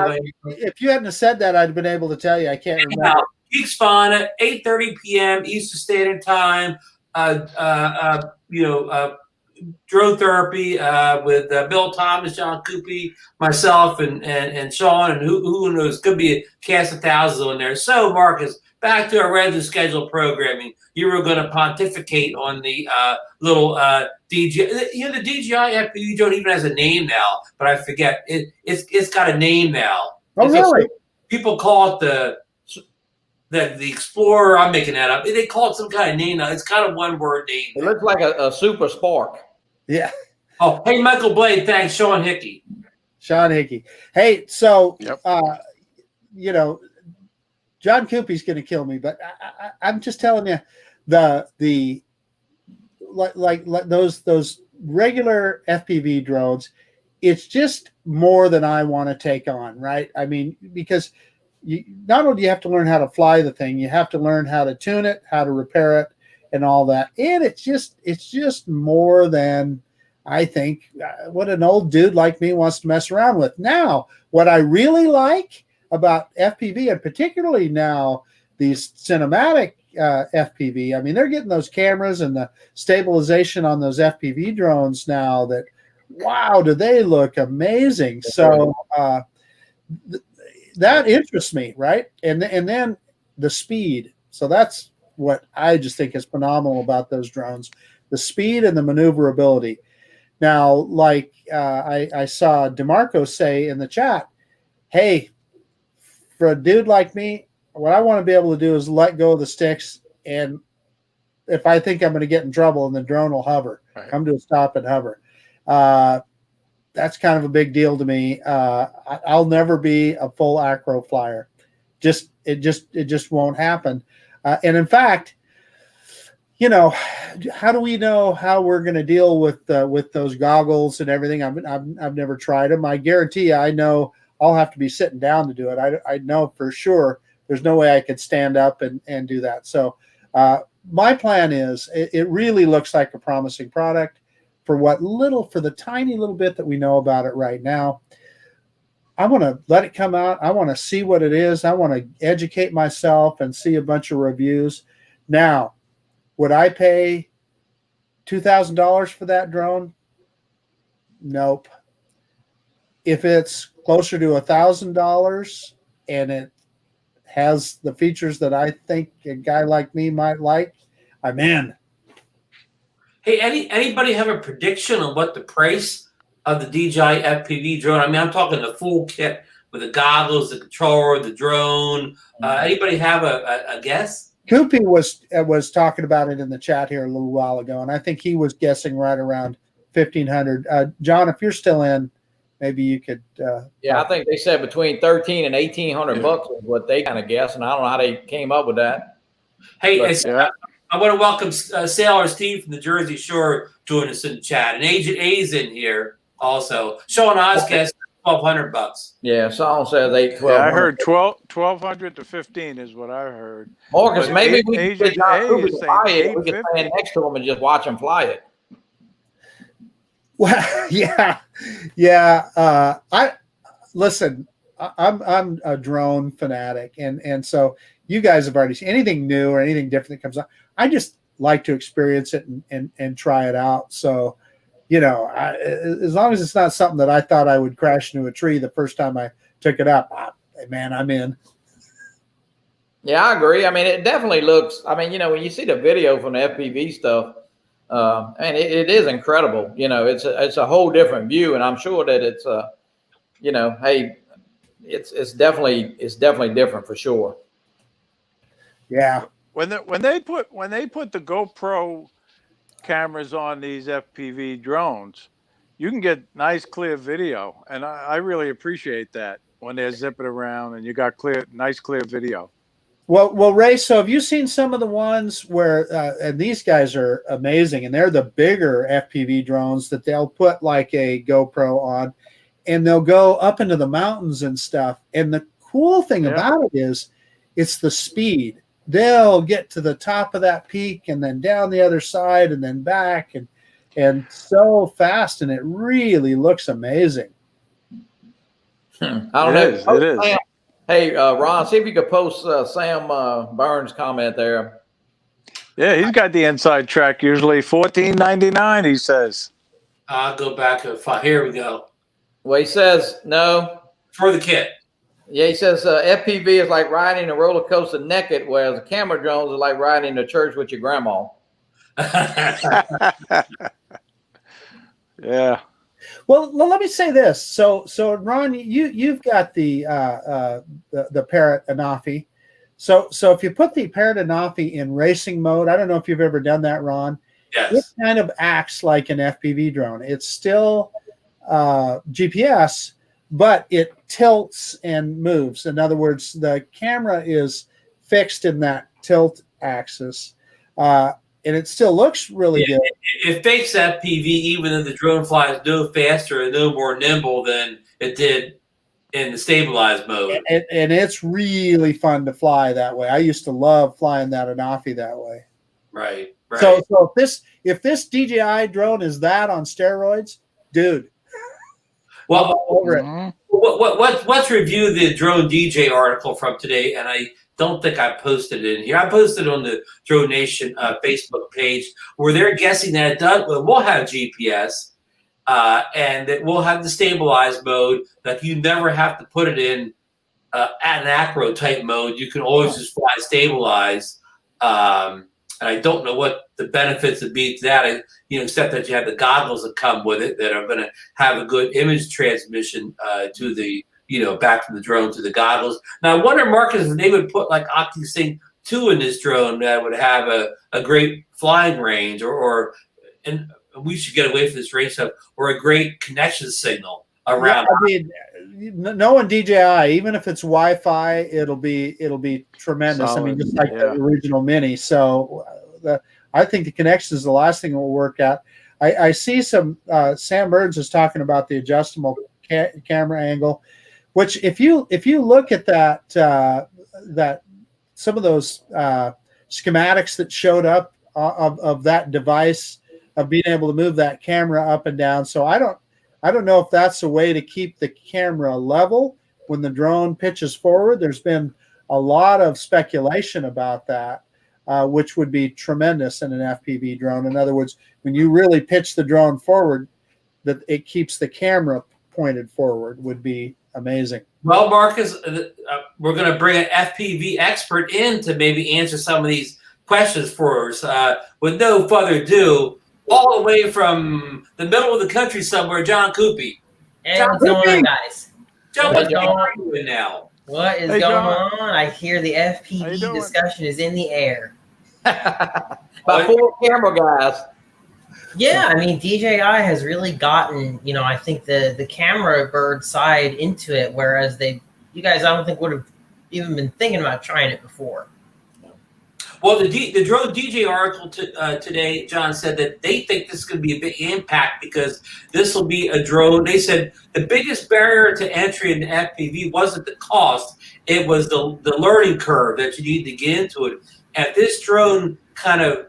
If you hadn't said that, I'd have been able to tell you. I can't remember. Geek Spawn at 8:30 p.m. Eastern Standard Time. Drone Therapy with Bill Thomas, John Coopy, myself, and Sean, and who knows, could be a cast of thousands on there. So, Marcus, back to our regular scheduled programming. You were going to pontificate on the little DJI. The DJI FPV drone even has a name now, but I forget. It's got a name now. Oh, really? People call it the Explorer. I'm making that up. They call it some kind of name now. It's got a one-word name. It looks like a Super Spark. Yeah. Oh, hey, Michael Blade. Thanks, Sean Hickey. Sean Hickey. Hey, so, Yep. John Coopy's going to kill me, but I'm just telling you, like those regular FPV drones, it's just more than I want to take on, right? I mean, because not only do you have to learn how to fly the thing, you have to learn how to tune it, how to repair it, and all that. And it's just more than I think what an old dude like me wants to mess around with. Now, what I really like about FPV, and particularly now these cinematic FPV, I mean, they're getting those cameras and the stabilization on those FPV drones now that, wow, do they look amazing. So that interests me, right? And then the speed. So that's what I just think is phenomenal about those drones, the speed and the maneuverability. Now, like I saw DeMarco say in the chat, hey, for a dude like me, what I want to be able to do is let go of the sticks, and if I think I'm going to get in trouble, and the drone will hover, come to a stop and hover. That's kind of a big deal to me. I'll never be a full acro flyer. It just won't happen. And in fact, how do we know how we're going to deal with those goggles and everything? I've never tried them. I guarantee you, I know I'll have to be sitting down to do it. I know for sure there's no way I could stand up and do that. So my plan is, it really looks like a promising product for the tiny little bit that we know about it right now. I want to let it come out. I want to see what it is. I want to educate myself and see a bunch of reviews. Now, would I pay $2,000 for that drone? Nope. If it's closer to $1,000 and it has the features that I think a guy like me might like, I'm in. Hey, anybody have a prediction on what the price of the DJI FPV drone? I mean, I'm talking the full kit with the goggles, the controller, the drone. Anybody have a guess? Coopy was talking about it in the chat here a little while ago, and I think he was guessing right around $1,500. John, if you're still in, maybe you could. I think they said between $1,300 and $1,800 bucks is what they kind of guess, and I don't know how they came up with that. Hey, I want to welcome Sailor Steve from the Jersey Shore join us in the chat, and Agent A's in here also. Sean Osguest, $1,200. Yeah, Saul says 8, 12. Yeah, I heard 1,200 to 15 is what I heard. Marcus, But maybe we Agent could John A Cooper is to saying fly it. We could 850. stand next to him and just watch him fly it. Well, yeah. I listen. I'm a drone fanatic, and so you guys have already seen anything new or anything different that comes up. I just like to experience it and try it out. So, as long as it's not something that I thought I would crash into a tree the first time I took it up, man, I'm in. Yeah, I agree. I mean, it definitely looks. I mean, when you see the video from the FPV stuff, and it is incredible. It's a whole different view, and I'm sure that it's hey, it's definitely different for sure. Yeah. When they put the GoPro cameras on these FPV drones, you can get nice clear video, and I really appreciate that when they're zipping around and you got nice clear video. Well, Ray. So have you seen some of the ones where and these guys are amazing, and they're the bigger FPV drones that they'll put like a GoPro on, and they'll go up into the mountains and stuff. And the cool thing about it is, it's the speed. They'll get to the top of that peak and then down the other side and then back and so fast, and it really looks amazing. I don't know. It is. Hey, Ron, see if you could post Sam Burns' comment there. Yeah, he's got the inside track usually $14.99. He says. I'll go back and find. Here we go. Well, he says no. For the kit. Yeah, he says FPV is like riding a roller coaster naked, whereas the camera drones are like riding to church with your grandma. Yeah. Well, let me say this. So Ron, you've got the Parrot Anafi. So if you put the Parrot Anafi in racing mode, I don't know if you've ever done that, Ron. Yes. It kind of acts like an FPV drone. It's still GPS, but it tilts and moves. In other words, the camera is fixed in that tilt axis. And it still looks really good. It fakes FPV even though the drone flies no faster and no more nimble than it did in the stabilized mode. And it's really fun to fly that way. I used to love flying that Anafi that way. Right. So if this DJI drone is that on steroids, dude. Well, over it. Let's review the Drone DJ article from today, and I don't think I posted it in here. I posted on the DroneNation Facebook page where they're guessing that it will have GPS and that we'll have the stabilized mode, that you never have to put it in at an acro type mode. You can always just fly stabilized. And I don't know what the benefits would be to that, except that you have the goggles that come with it that are going to have a good image transmission to the back from the drone to the goggles. Now, I wonder, Marcus, if they would put like OcuSync 2 in this drone that would have a great flying range, and we should get away from this range stuff, or a great connection signal around. Yeah, knowing DJI, even if it's Wi-Fi, it'll be tremendous. Solid, just like the original Mini. So I think the connection is the last thing we'll work at. I see some Sam Burns is talking about the adjustable camera angle, which if you look at that some of those schematics that showed up of that device, of being able to move that camera up and down. So I don't know if that's a way to keep the camera level when the drone pitches forward. There's been a lot of speculation about that, which would be tremendous in an FPV drone. In other words, when you really pitch the drone forward, that it keeps the camera pointed forward would be amazing. Well, Marcus, we're going to bring an FPV expert in to maybe answer some of these questions for us. With no further ado, all the way from the middle of the country somewhere, John Coopy. Hey, what's going on, guys? John, what are you doing now? What is going on? I hear the FPV discussion is in the air. By 4 camera guys. Yeah, I mean, DJI has really gotten, I think the camera bird side into it, whereas you guys, I don't think would have even been thinking about trying it before. Well, the drone DJ article today, John, said that they think this is going to be a big impact because this will be a drone. They said the biggest barrier to entry in FPV wasn't the cost; it was the learning curve that you need to get into it. And this drone kind of,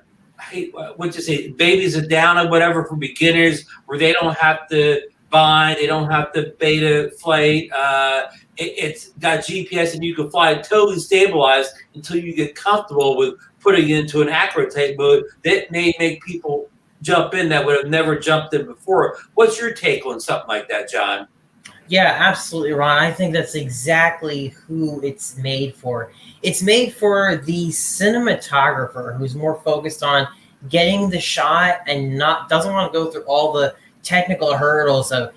what you say, babies it down or whatever for beginners, where they don't have to bind, they don't have to beta flight. It's got GPS and you can fly it totally stabilized until you get comfortable with putting it into an accurate type mode. That may make people jump in that would have never jumped in before. What's your take on something like that, John? Yeah, absolutely, Ron. I think that's exactly who it's made for. It's made for the cinematographer who's more focused on getting the shot and doesn't want to go through all the technical hurdles of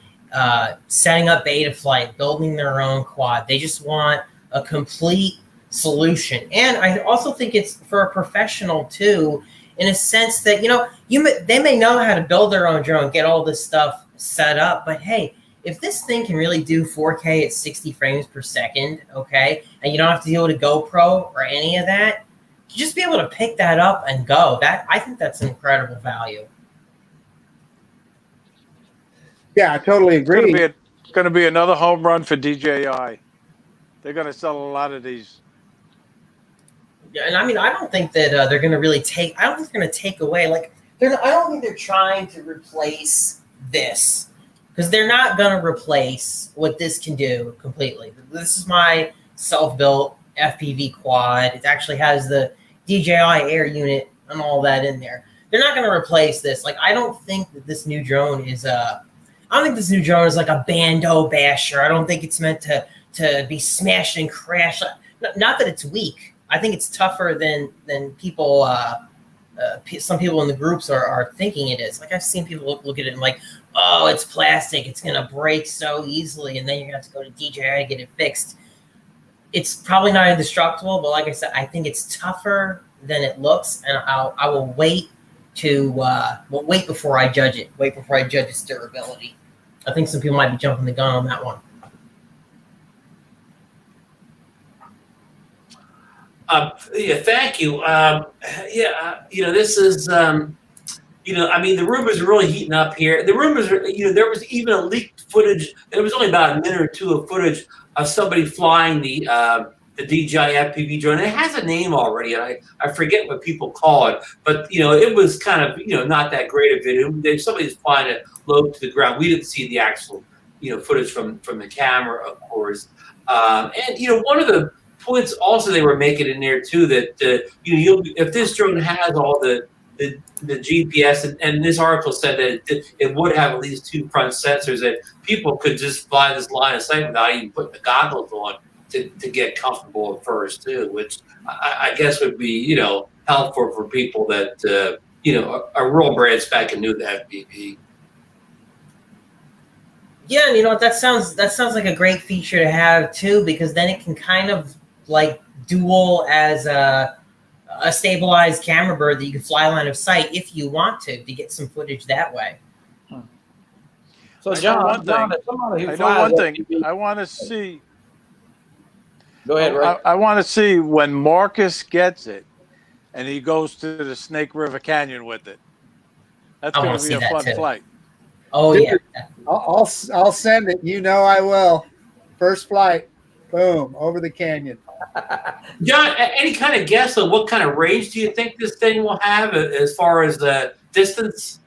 setting up beta flight, building their own quad. They just want a complete solution. And I also think it's for a professional too, in a sense that, they may know how to build their own drone, get all this stuff set up, but hey, if this thing can really do 4K at 60 frames per second, okay, and you don't have to deal with a GoPro or any of that, you just be able to pick that up and go. I think that's an incredible value. Yeah, I totally agree. It's going to be another home run for DJI. They're going to sell a lot of these. Yeah, and I mean, I don't think that they're going to really take. I don't think they're going to take away. I don't think they're trying to replace this, because they're not going to replace what this can do completely. This is my self-built FPV quad. It actually has the DJI Air unit and all that in there. They're not going to replace this. I don't think that this new drone is I don't think this new drone is like a bando basher. I don't think it's meant to be smashed and crashed. Not that it's weak. I think it's tougher than people. Some people in the groups are thinking it is. I've seen people look at it and oh, it's plastic. It's gonna break so easily, and then you're gonna have to go to DJI to get it fixed. It's probably not indestructible, but like I said, I think it's tougher than it looks, and I will wait wait before I judge it. Wait before I judge its durability. I think some people might be jumping the gun on that one. Yeah, thank you. This is, I mean, the rumors are really heating up here. The rumors are, there was even a leaked footage. There was only about a minute or two of footage of somebody flying the DJI FPV drone. It has a name already, and I forget what people call it. But it was kind of not that great a video. Somebody's flying it low to the ground. We didn't see the actual footage from the camera, of course. And one of the points also they were making in there too that if this drone has all the GPS, and this article said that it would have at least 2 front sensors, that people could just fly this line of sight without even putting the goggles on to get comfortable at first too, which I guess would be helpful for people that are real brand spanking new to FPV. Yeah, and that sounds like a great feature to have too, because then it can kind of dual as a stabilized camera bird that you can fly line of sight if you want to get some footage that way. So John, one thing. I want to see. Go ahead, Ray. I want to see when Marcus gets it and he goes to the Snake River Canyon with it. That's going to be a fun flight. Oh, Dude, yeah. I'll send it. I will. First flight. Boom. Over the canyon. John, any kind of guess on what kind of range do you think this thing will have as far as the distance?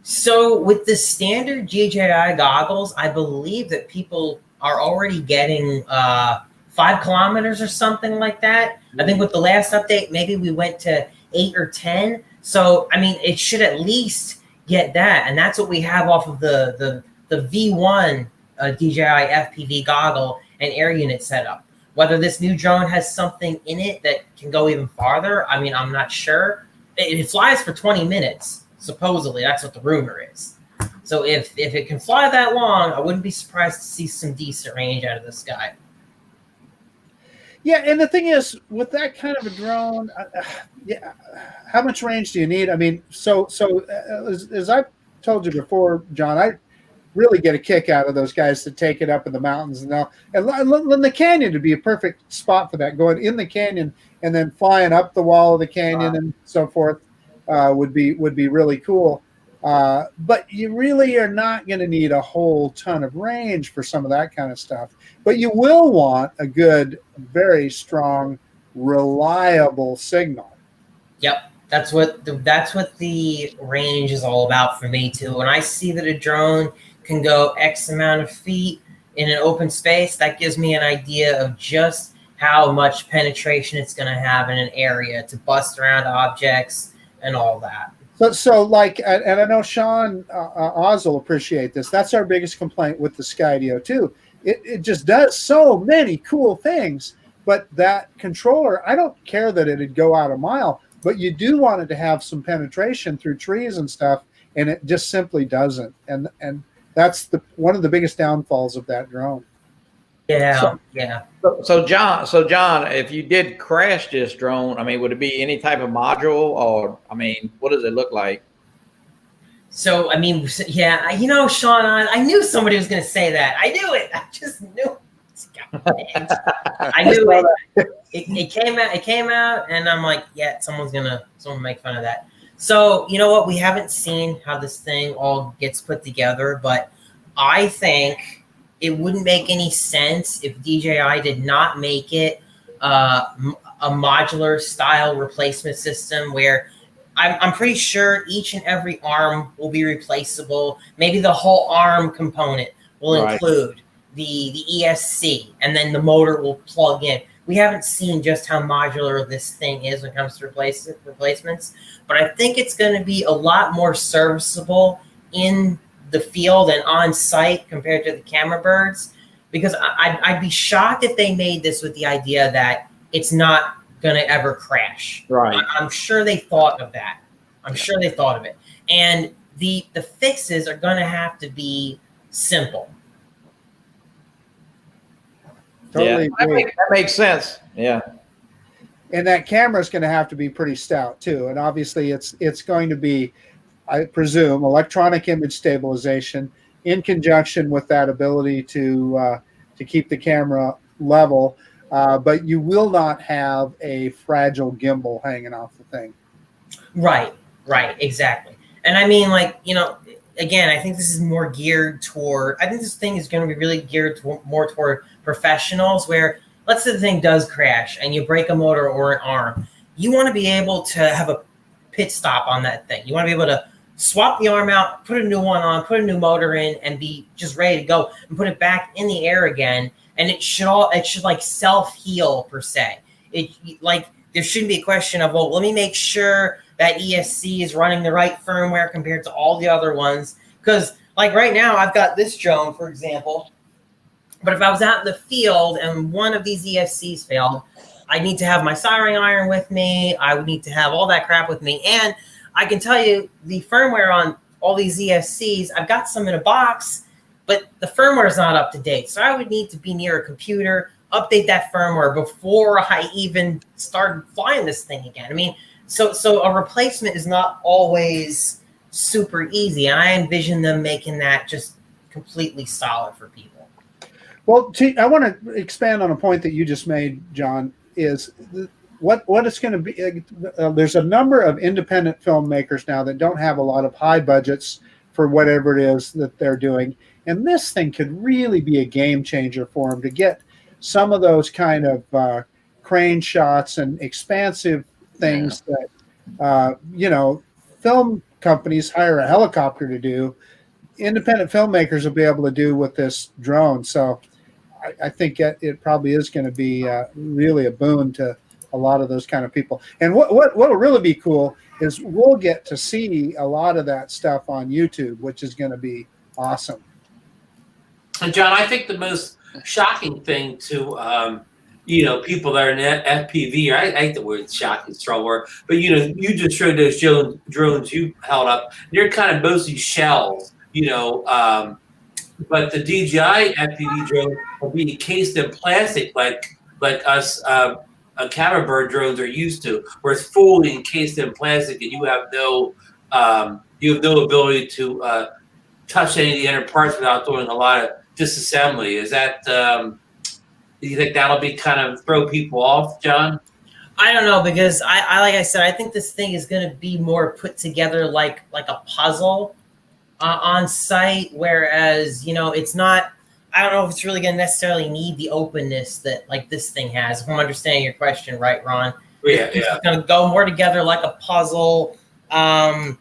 So with the standard DJI goggles, I believe that people are already getting 5 kilometers or something like that. I think with the last update, maybe we went to 8 or 10. So, I mean, it should at least get that. And that's what we have off of the V1 DJI FPV goggle and air unit setup. Whether this new drone has something in it that can go even farther, I mean, I'm not sure. It flies for 20 minutes, supposedly. That's what the rumor is. So if it can fly that long, I wouldn't be surprised to see some decent range out of this guy. Yeah, and the thing is, with that kind of a drone, how much range do you need? I mean, so as I've told you before, John, really get a kick out of those guys to take it up in the mountains and the canyon to be a perfect spot for that. Going in the canyon and then flying up the wall of the canyon and so forth would be really cool. But you really are not going to need a whole ton of range for some of that kind of stuff. But you will want a good, very strong, reliable signal. Yep. That's what the range is all about for me too. When I see that a drone can go X amount of feet in an open space, that gives me an idea of just how much penetration it's going to have in an area to bust around objects and all that. So like, and I know Sean Oz will appreciate this. That's our biggest complaint with the Skydio too. It just does so many cool things, but that controller, I don't care that it'd go out a mile. But you do want it to have some penetration through trees and stuff, and it just simply doesn't. And that's one of the biggest downfalls of that drone. Yeah, So John, if you did crash this drone, I mean, would it be any type of module, or I mean, what does it look like? So I mean, yeah, Sean, I knew somebody was going to say that. I knew it. I just knew. I knew it. It came out, and I'm like, yeah, someone make fun of that. So you know what? We haven't seen how this thing all gets put together, but I think it wouldn't make any sense if DJI did not make it a modular style replacement system where I'm pretty sure each and every arm will be replaceable. Maybe the whole arm component will include the ESC, and then the motor will plug in. We haven't seen just how modular this thing is when it comes to replacements, but I think it's going to be a lot more serviceable in the field and on site compared to the camera birds, because I'd be shocked if they made this with the idea that it's not going to ever crash. Right. I'm sure they thought of that. I'm sure they thought of it. And the fixes are going to have to be simple. Totally agree. That makes sense. Yeah. And that camera is going to have to be pretty stout too. And obviously it's going to be, I presume, electronic image stabilization in conjunction with that ability to keep the camera level. But you will not have a fragile gimbal hanging off the thing. Right, exactly. And I mean, like, again, I think this is more geared toward, I think this thing is going to be really geared more toward professionals, where let's say the thing does crash and you break a motor or an arm. You want to be able to have a pit stop on that thing. You want to be able to swap the arm out, put a new one on, put a new motor in, and be just ready to go and put it back in the air again. And it should like self-heal per se. There shouldn't be a question of, well, let me make sure that ESC is running the right firmware compared to all the other ones. Because like right now, I've got this drone, for example, but if I was out in the field and one of these ESCs failed, I need to have my soldering iron with me. I would need to have all that crap with me. And I can tell you the firmware on all these ESCs, I've got some in a box, but the firmware is not up to date. So I would need to be near a computer, update that firmware before I even started flying this thing again. I mean, so a replacement is not always super easy. And I envision them making that just completely solid for people. Well, I want to expand on a point that you just made, John, is what it's going to be. There's a number of independent filmmakers now that don't have a lot of high budgets for whatever it is that they're doing. And this thing could really be a game changer for them to get some of those kind of crane shots and expansive things that, film companies hire a helicopter to do. Independent filmmakers will be able to do with this drone. So I think it probably is going to be really a boon to a lot of those kind of people. And what will really be cool is we'll get to see a lot of that stuff on YouTube, which is going to be awesome. And John, I think the most shocking thing to people that are in FPV, I hate the word shocking, strong word, but you just showed those drones you held up. They're kind of mostly shells, but the DJI FPV drone will be encased in plastic like us camera bird drones are used to, where it's fully encased in plastic and you have no ability to touch any of the inner parts without doing a lot of disassembly. Is that do you think that'll be kind of throw people off, John? I don't know, because I like I said, I think this thing is going to be more put together like a puzzle on site, whereas it's not. I don't know if it's really going to necessarily need the openness that like this thing has. If I'm understanding your question right, Ron. Yeah. It's going to go more together like a puzzle, and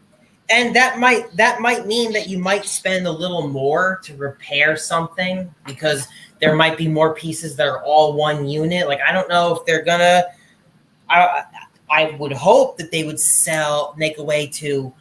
that might mean that you might spend a little more to repair something, because there might be more pieces that are all one unit. Like, I don't know if they're gonna. I would hope that they would make a way to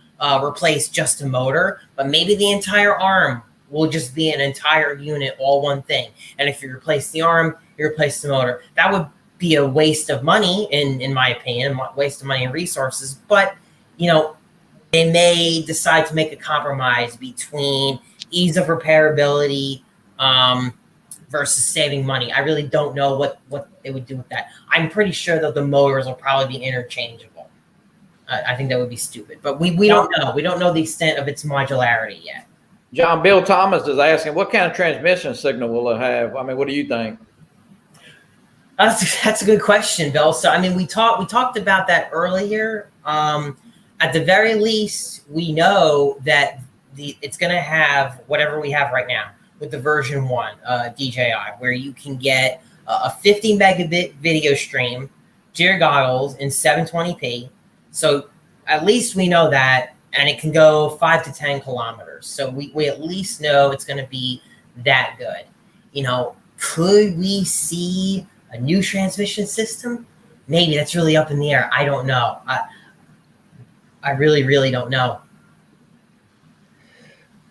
replace just a motor, but maybe the entire arm will just be an entire unit, all one thing. And if you replace the arm, you replace the motor. That would be a waste of money, in my opinion, waste of money and resources. But they may decide to make a compromise between ease of repairability versus saving money. I really don't know what they would do with that. I'm pretty sure that the motors will probably be interchangeable. I think that would be stupid, but we don't know. We don't know the extent of its modularity yet. John, Bill Thomas is asking, what kind of transmission signal will it have? I mean, what do you think? That's a good question, Bill. So, I mean, we talked about that earlier. At the very least, we know that it's going to have whatever we have right now with the version 1 DJI, where you can get a 50 megabit video stream to your goggles in 720p. So at least we know that, and it can go 5 to 10 kilometers. So we at least know it's going to be that good. Could we see a new transmission system? Maybe. That's really up in the air. I don't know. I really, really don't know.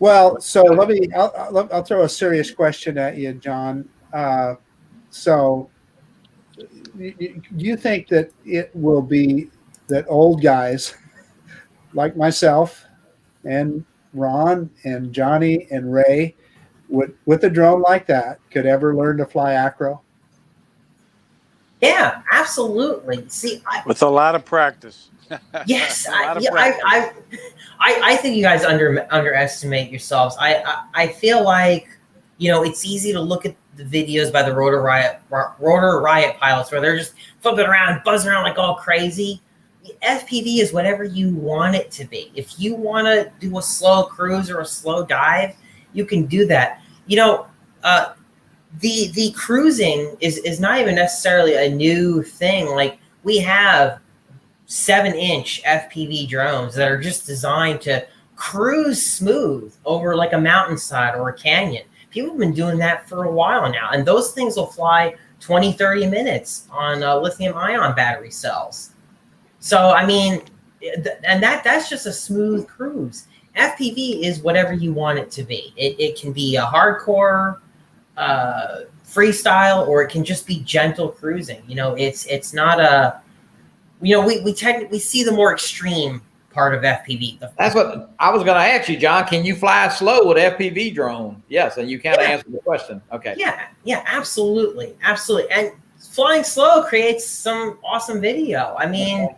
Well, so I'll throw a serious question at you, John. So you think that it will be that old guys like myself and Ron and Johnny and Ray with a drone like that could ever learn to fly acro? Yeah, absolutely. See, with a lot of practice. Yes, I think you guys underestimate yourselves. I feel like it's easy to look at the videos by the Rotor Riot pilots where they're just flipping around, buzzing around like all crazy. The FPV is whatever you want it to be. If you want to do a slow cruise or a slow dive, you can do that. The cruising is not even necessarily a new thing. Like, we have 7-inch FPV drones that are just designed to cruise smooth over like a mountainside or a canyon. People have been doing that for a while now, and those things will fly 20-30 minutes on lithium ion battery cells. So I mean, and that's just a smooth cruise. FPV is whatever you want it to be. It can be a hardcore freestyle, or it can just be gentle cruising. It's not a we see the more extreme part of FPV. That's what I was going to ask you, John. Can you fly slow with FPV drone? Yes, and you kind of answered the question. Okay. Yeah, absolutely. And flying slow creates some awesome video. I mean,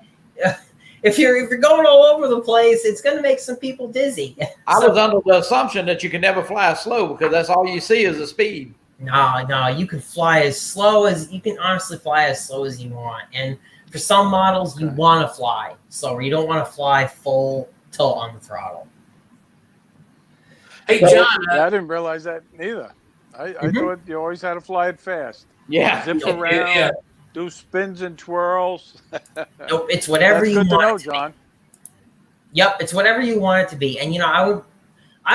if you're going all over the place, it's going to make some people dizzy. I was under the assumption that you can never fly slow because that's all you see is the speed. No, you can fly as slow as you can. Honestly, fly as slow as you want, and for some models, you want to fly slower. You don't want to fly full tilt on the throttle. Hey, John. I didn't realize that neither. I thought you always had to fly it fast. Yeah. Zip around, do spins and twirls. Nope, it's whatever you want. That's good to know, John. Yep, it's whatever you want it to be. And I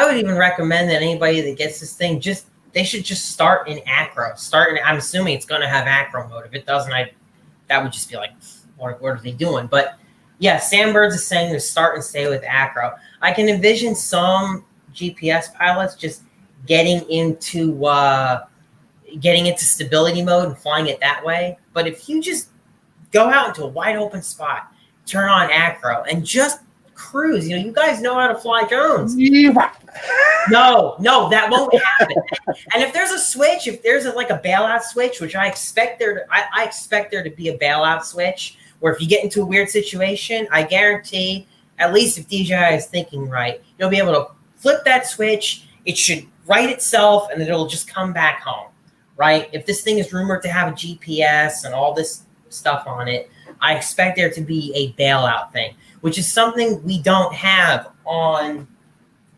would even recommend that anybody that gets this thing they should just start in acro. I'm assuming it's going to have acro mode. If it doesn't, that would just be like, what are they doing? But yeah, Sandbirds is saying to start and stay with acro. I can envision some GPS pilots just getting into stability mode and flying it that way. But if you just go out into a wide open spot, turn on acro, and just cruise, you guys know how to fly drones. No, that won't happen. And if there's a switch, if there's a bailout switch, which I expect there to be a bailout switch, where if you get into a weird situation, I guarantee, at least if DJI is thinking right, you'll be able to flip that switch, it should right itself, and then it'll just come back home, right? If this thing is rumored to have a GPS and all this stuff on it, I expect there to be a bailout thing, which is something we don't have on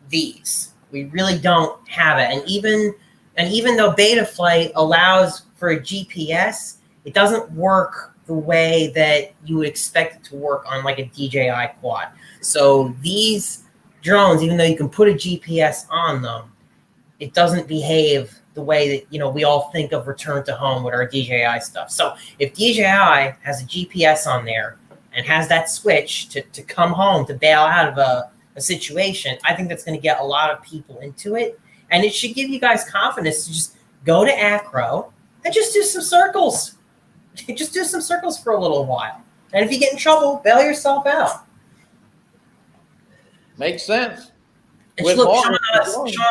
these. We really don't have it. And even though Betaflight allows for a GPS, it doesn't work the way that you would expect it to work on like a DJI quad. So these drones, even though you can put a GPS on them, it doesn't behave the way that, you know, we all think of return to home with our DJI stuff. So if DJI has a GPS on there and has that switch to come home, to bail out of a situation, I think that's going to get a lot of people into it. And it should give you guys confidence to just go to Acro and just do some circles. Just do some circles for a little while. And if you get in trouble, bail yourself out. Makes sense. And look, Sean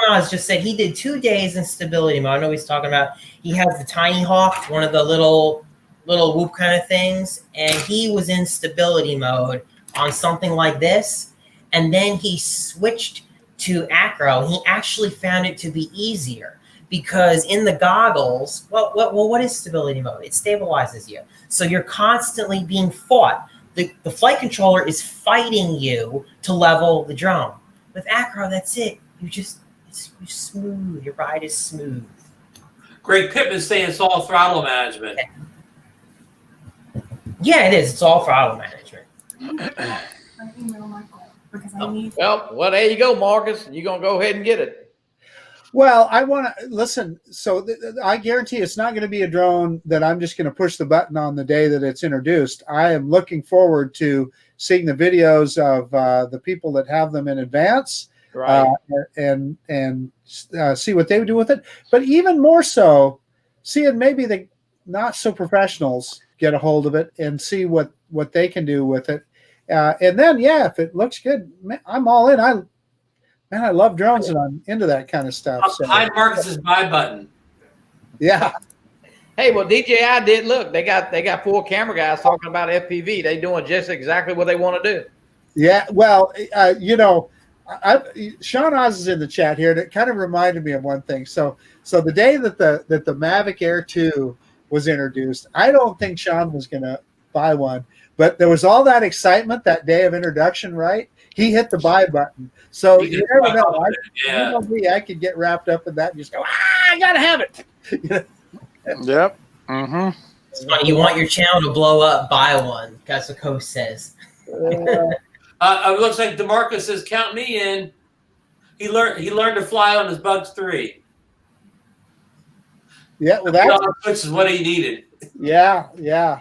Oz just said he did 2 days in stability mode. I know he's talking about, he has the Tiny Hawk, one of the little whoop kind of things, and he was in stability mode on something like this, and then he switched to Acro. He actually found it to be easier because in the goggles, what is stability mode? It stabilizes you. So you're constantly being fought. The flight controller is fighting you to level the drone. With Acro, that's it. You're smooth. Your ride is smooth. Greg Pittman's saying it's all throttle management. Yeah, it is. It's all throttle management. Well, there you go, Marcus. You're going to go ahead and get it. Well, I want to listen. So I guarantee it's not going to be a drone that I'm just going to push the button on the day that it's introduced. I am looking forward to seeing the videos of the people that have them in advance, Right. and see what they would do with it. But even more so, seeing maybe the not so professionals get a hold of it and see what they can do with it. And then, yeah, if it looks good, man, I'm all in. I love drones and I'm into that kind of stuff. So. Hide Marcus's buy button. Yeah. Hey, well, DJI did look. They got 4 camera guys talking about FPV. They doing just exactly what they want to do. Yeah. Well, Sean Oz is in the chat here, and it kind of reminded me of one thing. So the day that the Mavic Air 2 was introduced, I don't think Sean was going to buy one, but there was all that excitement that day of introduction, right? He hit the buy button. So you never know. I could get wrapped up in that and just go, I gotta have it. Yep. Mm-hmm. It's funny. You want your channel to blow up, buy one. That's what Coach says. It looks like DeMarcus says, "Count me in." He learned to fly on his Bugs 3. Yeah, well, which is what he needed. Yeah. He'll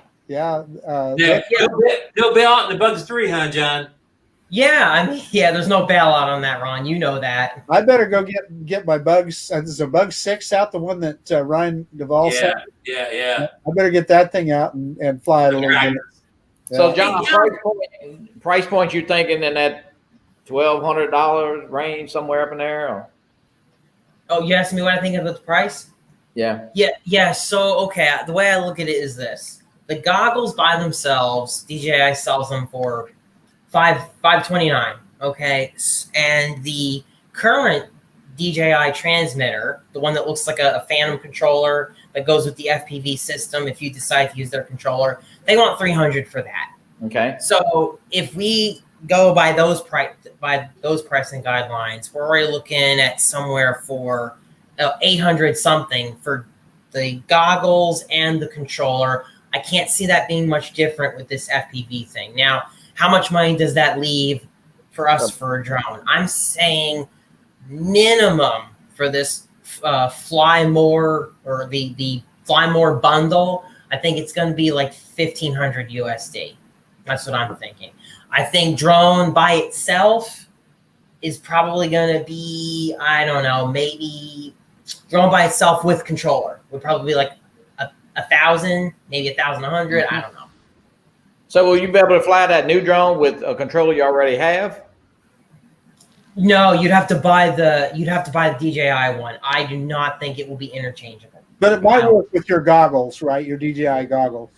bail out in the Bugs 3, huh, John? Yeah, there's no bailout on that, Ron. You know that. I better go get my Bugs. There's a Bug 6 out, the one that Ryan Duvall sent. Yeah. I better get that thing out and fly it a little bit. Yeah. So, John, price point you're thinking in that $1,200 range, somewhere up in there? Or? Oh, you asked me what I think about the price? Yeah. Yeah. So, okay, the way I look at it is this: the goggles by themselves, DJI sells them for $529. Okay, and the current DJI transmitter, the one that looks like a Phantom controller that goes with the FPV system, if you decide to use their controller, they want $300 for that. Okay. So if we go by those pricing guidelines, we're already looking at somewhere for 800 something for the goggles and the controller. I can't see that being much different with this FPV thing. Now, how much money does that leave for us for a drone? I'm saying minimum for this Fly More or the Fly More bundle, I think it's going to be like $1,500 USD. That's what I'm thinking. I think drone by itself is probably going to be, I don't know, maybe drone by itself with controller would probably be like 1,000, maybe 1,100. I don't know. So will you be able to fly that new drone with a controller you already have? No, you'd have to buy the DJI one. I do not think it will be interchangeable. But it might work with your goggles, right? Your DJI goggles.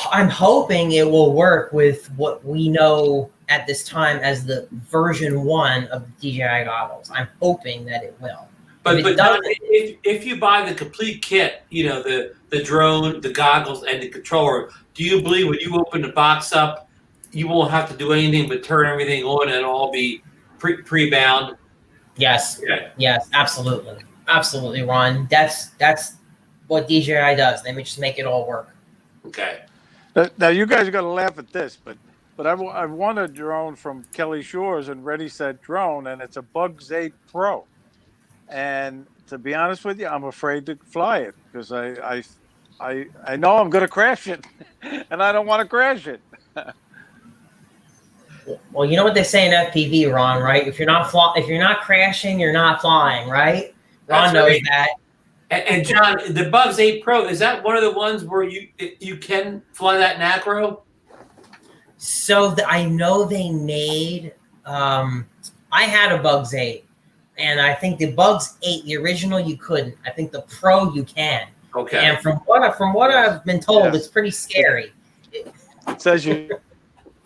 I'm hoping it will work with what we know at this time as the version 1 of the DJI goggles. I'm hoping that it will. But If it Don, doesn't- if you buy the complete kit, you know, the drone, the goggles, and the controller, do you believe when you open the box up, you won't have to do anything but turn everything on and all be pre-bound? Yes. Yeah. Yes, absolutely. Absolutely, Ron. That's what DJI does. They just make it all work. Okay. Now you guys are gonna laugh at this, but I've won a drone from Kelly Shores and Ready Set Drone, and it's a Bugs 8 Pro. And to be honest with you, I'm afraid to fly it because I know I'm gonna crash it, and I don't want to crash it. Well, you know what they say in FPV, Ron, right? If you're not crashing, you're not flying, right? Ron That's knows right. that. And John, the Bugs 8 Pro, is that one of the ones where you can fly that in acro? So I know they made. I had a Bugs 8, and I think the Bugs 8, the original, you couldn't. I think the Pro you can. Okay. And from what I've been told, Yeah. it's pretty scary. It says you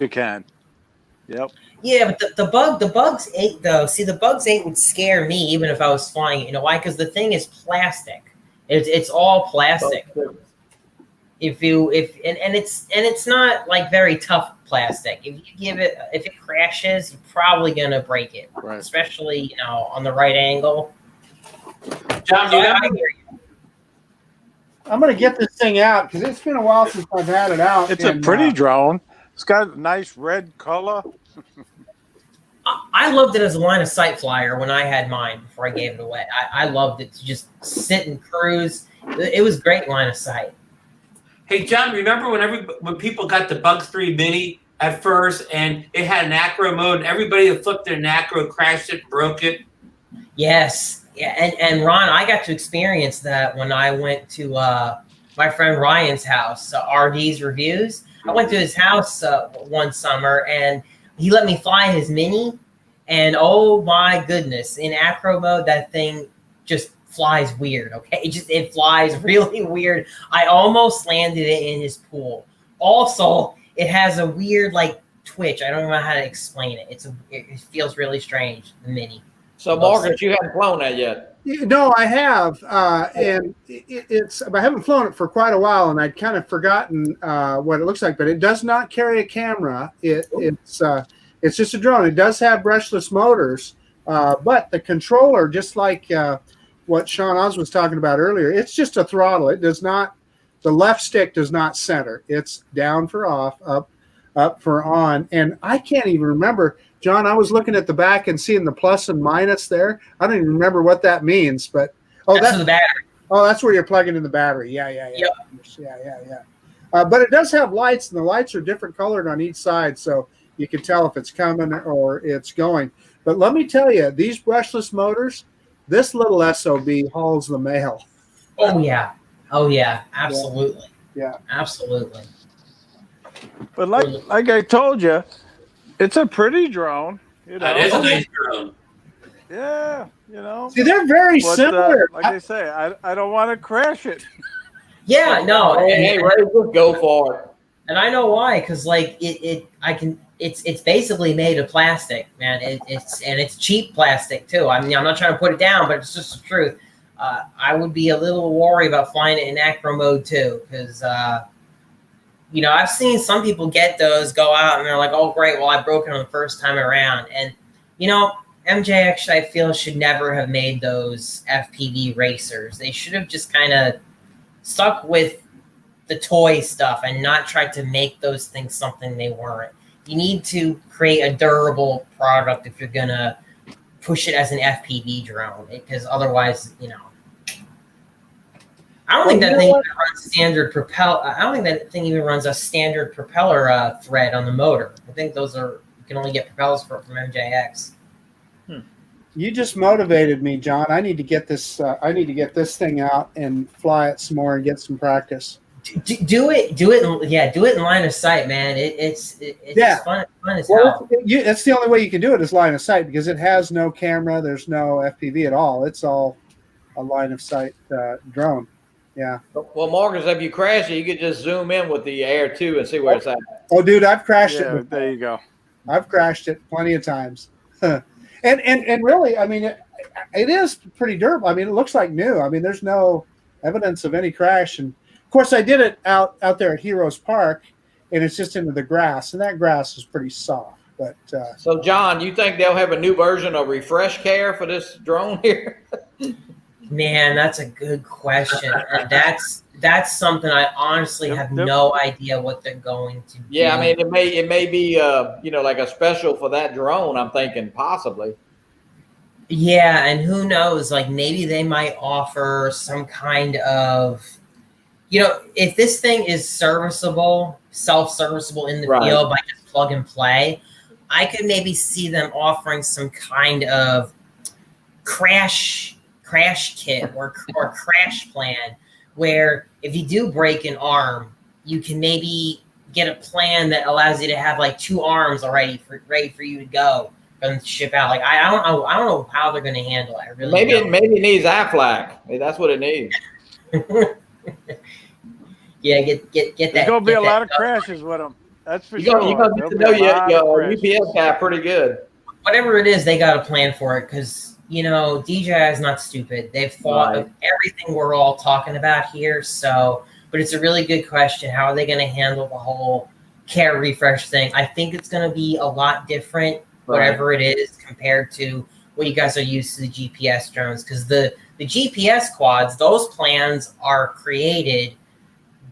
can. Yep. Yeah, but the Bugs 8 though. See, the Bugs 8 would scare me even if I was flying it. You know why? Because the thing is plastic. It's all plastic. If it's not like very tough plastic. If it crashes, you're probably gonna break it. Right. Especially on the right angle. John, So you I have hear you. I'm going to get this thing out because it's been a while since I've had it out. It's a pretty drone. It's got a nice red color. I loved it as a line of sight flyer when I had mine before I gave it away. I loved it to just sit and cruise. It was great line of sight. Hey, John, remember when people got the Bugs 3 Mini at first and it had an acro mode and everybody that flipped their acro crashed it, broke it? Yes. Yeah, and Ron, I got to experience that when I went to my friend Ryan's house, RD's Reviews. I went to his house one summer, and he let me fly his Mini, and oh my goodness, in acro mode, that thing just flies weird, okay? It flies really weird. I almost landed it in his pool. Also, it has a weird, like, twitch. I don't know how to explain it. It feels really strange, the Mini. So, Marcus, you haven't flown that yet. No, I have, and I haven't flown it for quite a while, and I'd kind of forgotten what it looks like. But it does not carry a camera. It's just a drone. It does have brushless motors, but the controller, just like what Sean Oz was talking about earlier, it's just a throttle. It does not. The left stick does not center. It's down for off, up for on, and I can't even remember. John, I was looking at the back and seeing the plus and minus there. I don't even remember what that means, but that's the battery. Oh, that's where you're plugging in the battery. Yeah. Yep. Yeah. But it does have lights, and the lights are different colored on each side, so you can tell if it's coming or it's going. But let me tell you, these brushless motors, this little SOB hauls the mail. Oh yeah, absolutely. Yeah. Absolutely. But like I told you, it's a pretty drone. That is a nice drone. Yeah, See, they're very But, similar. like I say, I don't want to crash it. Yeah, no. Hey, Ray, just go for it. And I know why, because like it's basically made of plastic, man. It's cheap plastic too. I mean, I'm not trying to put it down, but it's just the truth. I would be a little worried about flying it in acro mode too, because I've seen some people get those, go out, and they're like, "Oh, great! Well, I broke it on the first time around." And MJX, I feel, should never have made those FPV racers. They should have just kind of stuck with the toy stuff and not tried to make those things something they weren't. You need to create a durable product if you're gonna push it as an FPV drone, because otherwise, I don't think that thing even runs standard propeller. I don't think that thing even runs a standard propeller thread on the motor. I think those you can only get propellers from MJX. You just motivated me, John. I need to get this. I need to get this thing out and fly it some more and get some practice. Do it. Do it in line of sight, man. It's just fun as hell. That's the only way you can do it is line of sight, because it has no camera. There's no FPV at all. It's all a line of sight drone. Yeah. Well, Marcus, if you crash it, you could just zoom in with the Air 2 and see where it's at. Oh, dude, I've crashed it. There you go. I've crashed it plenty of times. and really, I mean, it is pretty durable. I mean, it looks like new. I mean, there's no evidence of any crash. And of course, I did it out there at Heroes Park, and it's just into the grass, and that grass is pretty soft. But so, John, you think they'll have a new version of Refresh Care for this drone here? Man, that's a good question, and that's something I honestly have no idea what they're going to do. Yeah, I mean, it may be like a special for that drone. I'm thinking possibly. Yeah, and who knows? Like maybe they might offer some kind of, if this thing is serviceable, self-serviceable in the field by just plug and play, I could maybe see them offering some kind of crash kit or crash plan where if you do break an arm, you can maybe get a plan that allows you to have like 2 arms ready for you to go and ship out. Like I don't know how they're going to handle it. I really maybe don't. Maybe it needs Aflac. Maybe that's what it needs. Yeah, get that. There's gonna be a lot of crashes with them. That's for sure. You're gonna get to know your UPS guy pretty good. Whatever it is, they got a plan for it because DJI is not stupid. They've thought of everything we're all talking about here. So, but it's a really good question. How are they going to handle the whole care refresh thing? I think it's going to be a lot different, whatever it is, compared to what you guys are used to the GPS drones. Because the GPS quads, those plans are created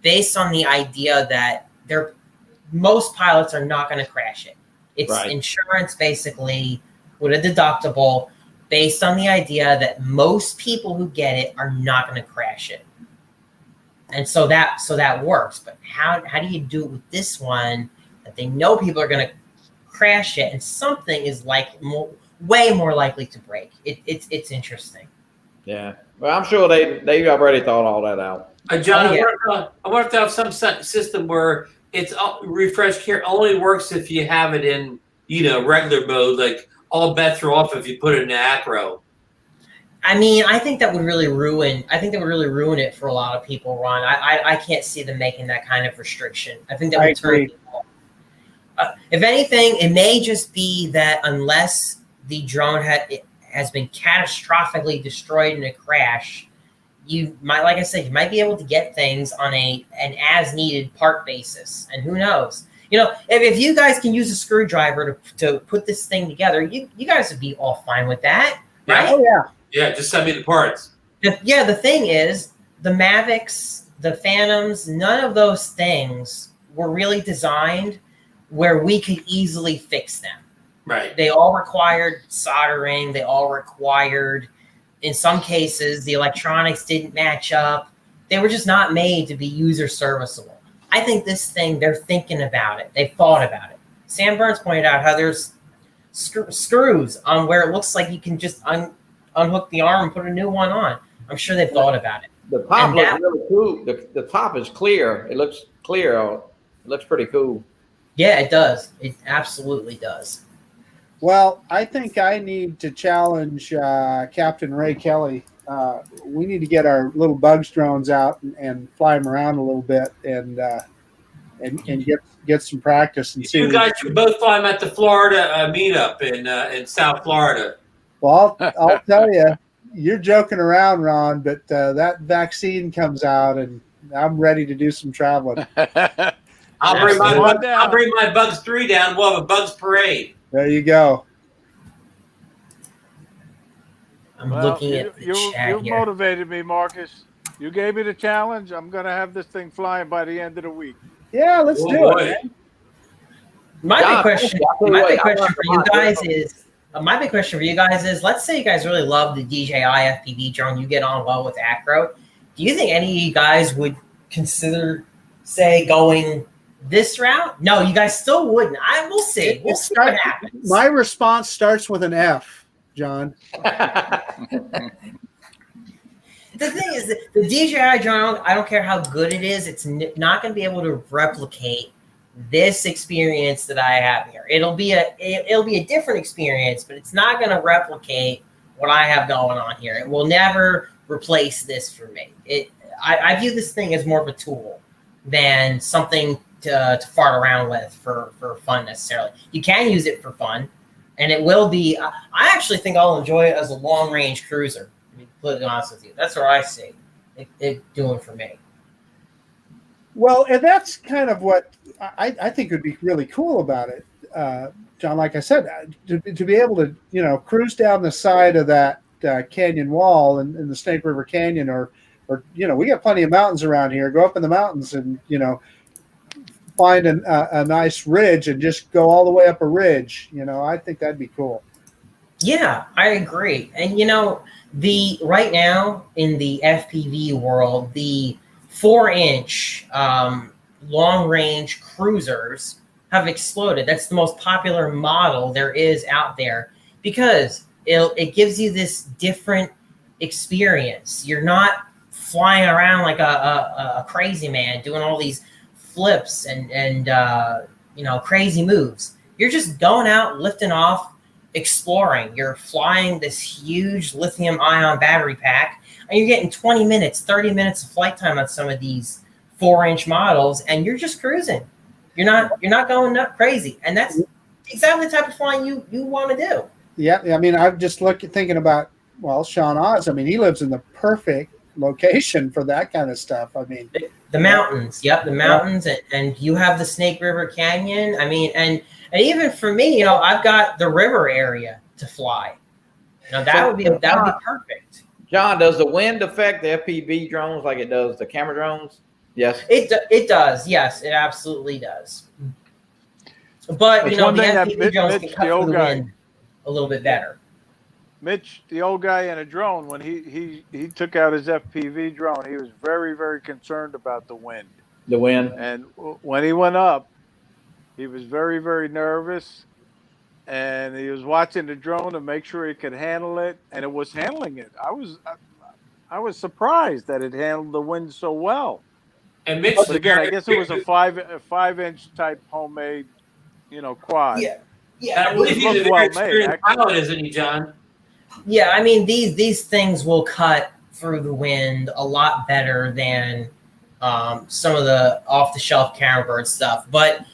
based on the idea that most pilots are not going to crash it. It's insurance basically with a deductible based on the idea that most people who get it are not going to crash it. And so that works. But how do you do it with this one that they know people are going to crash it and something is way more likely to break? It's interesting. Yeah. Well, I'm sure they already thought all that out. John, I wonder if they have some system where it's refresh care only works if you have it in regular mode, like all bets are off if you put it in acro. I mean, I think that would really ruin it for a lot of people, Ron. I can't see them making that kind of restriction. I think that would turn people off. If anything, it may just be that unless the drone has been catastrophically destroyed in a crash, you might be able to get things on an as needed part basis. And who knows? If you guys can use a screwdriver to put this thing together, you guys would be all fine with that, right? Oh, yeah. Yeah, just send me the parts. Yeah, the thing is, the Mavics, the Phantoms, none of those things were really designed where we could easily fix them. Right. They all required soldering. They all required, in some cases, the electronics didn't match up. They were just not made to be user serviceable. I think this thing, they're thinking about it. They thought about it. Sam Burns pointed out how there's screws on where it looks like you can just unhook the arm and put a new one on. I'm sure they've thought about it. The top looks really cool. The top is clear. It looks clear. It looks pretty cool. Yeah, it does. It absolutely does. Well, I think I need to challenge Captain Ray Kelly. We need to get our little bugs drones out and fly them around a little bit and get some practice and see. You guys should both fly them at the Florida meetup in South Florida. Well, I'll tell you, you're joking around, Ron, but that vaccine comes out and I'm ready to do some traveling. I'll bring my Bugs 3 down. We'll have a Bugs parade. There you go. I'm looking at the chat You motivated me, Marcus. You gave me the challenge. I'm going to have this thing flying by the end of the week. Yeah, let's do it. Man. My big question for you guys is, let's say you guys really love the DJI FPV drone. You get on well with acro. Do you think any of you guys would consider, say, going this route? No, you guys still wouldn't. We'll see. We'll see what happens. My response starts with an F, John. The thing is that the DJI drone, I don't care how good it is, it's not going to be able to replicate this experience that I have here. It'll be a different experience, but it's not going to replicate what I have going on here. It will never replace this for me. I view this thing as more of a tool than something to fart around with for fun necessarily. You can use it for fun, and it will be. I actually think I'll enjoy it as a long range cruiser. To be completely honest with you, that's what I see it doing for me. Well, and that's kind of what I think would be really cool about it, John. Like I said, to be able to cruise down the side of that canyon wall in the Snake River Canyon, or we got plenty of mountains around here. Go up in the mountains and find a nice ridge and just go all the way up a ridge. I think that'd be cool. Yeah, I agree. And right now in the FPV world, the 4-inch long-range cruisers have exploded. That's the most popular model there is out there because it gives you this different experience. You're not flying around like a crazy man doing all these flips and crazy moves. You're just going out, lifting off, exploring. You're flying this huge lithium-ion battery pack, and you're getting 20 minutes, 30 minutes of flight time on some of these 4-inch models, and you're just cruising. You're not going crazy, and that's exactly the type of flying you want to do. Yeah, I mean, I'm just thinking about Sean Oz. I mean, he lives in the perfect location for that kind of stuff. I mean, the mountains. Yep, the mountains, and you have the Snake River Canyon. I mean, and even for me, I've got the river area to fly. That would be perfect. John, does the wind affect the FPV drones like it does the camera drones? Yes. It does. Yes, it absolutely does. But the FPV drones can cut through the wind a little bit better. Mitch, the old guy in a drone, when he took out his FPV drone, he was very, very concerned about the wind. The wind. And when he went up, he was very, very nervous. And he was watching the drone to make sure he could handle it, and it was handling it. I was surprised that it handled the wind so well. And Mitch, but again, I guess it was a 5-inch type homemade, quad. Yeah. I believe he's a very experienced pilot, isn't he, John? Yeah, I mean these things will cut through the wind a lot better than some of the off-the-shelf camera bird stuff, but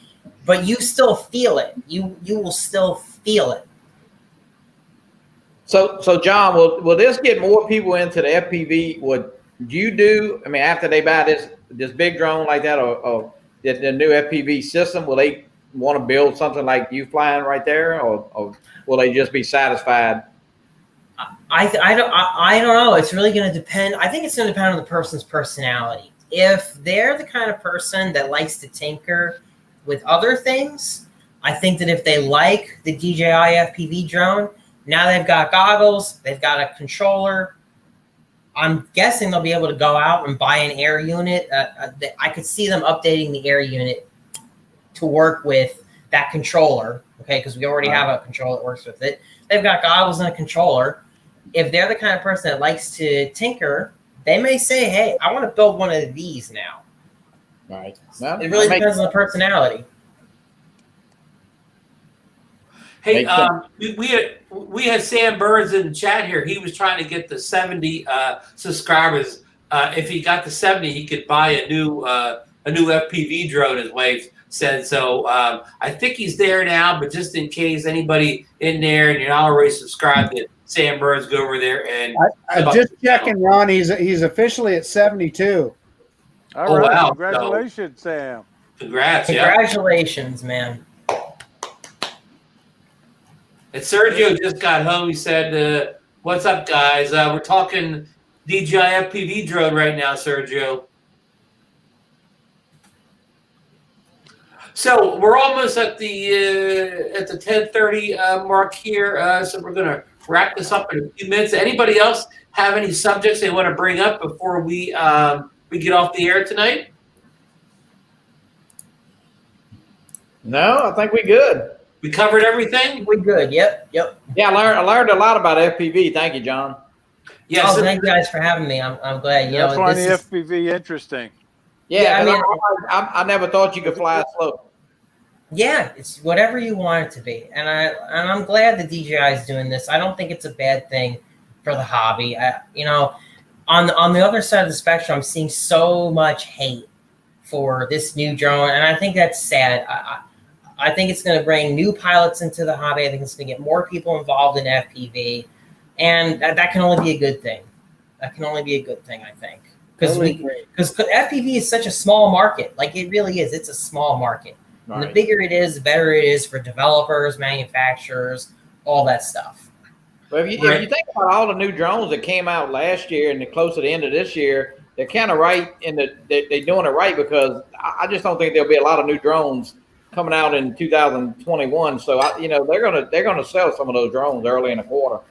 you still feel it. You will still feel it. So John, will this get more people into the FPV? Would you do? I mean, after they buy this big drone like that, or the new FPV system, will they want to build something like you flying right there, or will they just be satisfied? I don't know. It's really going to depend. I think it's going to depend on the person's personality. If they're the kind of person that likes to tinker with other things, I think that if they like the DJI FPV drone, now they've got goggles, they've got a controller. I'm guessing they'll be able to go out and buy an air unit. I could see them updating the air unit to work with that controller, okay, because we already have a controller that works with it. They've got goggles and a controller. If they're the kind of person that likes to tinker, they may say, hey, I want to build one of these now. Right. Well, it really depends on the personality. Hey, we had Sam Burns in the chat here. He was trying to get the 70 subscribers. If he got the 70, he could buy a new FPV drone, his wife said. So I think he's there now, but just in case anybody in there and you're not already subscribed to Sam Burns, go over there and I just checking, Ron. He's officially at 72. All right. Wow. Congratulations, Sam. Congratulations, man. And Sergio just got home. He said, what's up, guys? We're talking DJI FPV drone right now, Sergio. So we're almost at the 10:30 mark here. So we're going to wrap this up in a few minutes. Anybody else have any subjects they want to bring up before we get off the air tonight? No, I think we're good. We covered everything? We're good. Yep. Yeah, I learned a lot about FPV. Thank you, John. Yes. Thank you guys for having me. I'm glad. I find the FPV interesting. Yeah, I mean, I never thought you could fly slow. Yeah, it's whatever you want it to be, and I'm glad the DJI is doing this. I don't think it's a bad thing for the hobby. On the other side of the spectrum, I'm seeing so much hate for this new drone, and I think that's sad. I think it's going to bring new pilots into the hobby. I think it's going to get more people involved in FPV, and that can only be a good thing. That can only be a good thing, I think, because FPV is such a small market. Like, it really is. It's a small market. Right. And the bigger it is, the better it is for developers, manufacturers, all that stuff. But if you think about all the new drones that came out last year and close to the end of this year, they're kind of right in they're doing it right, because I just don't think there'll be a lot of new drones coming out in 2021. So they're gonna sell some of those drones early in the quarter.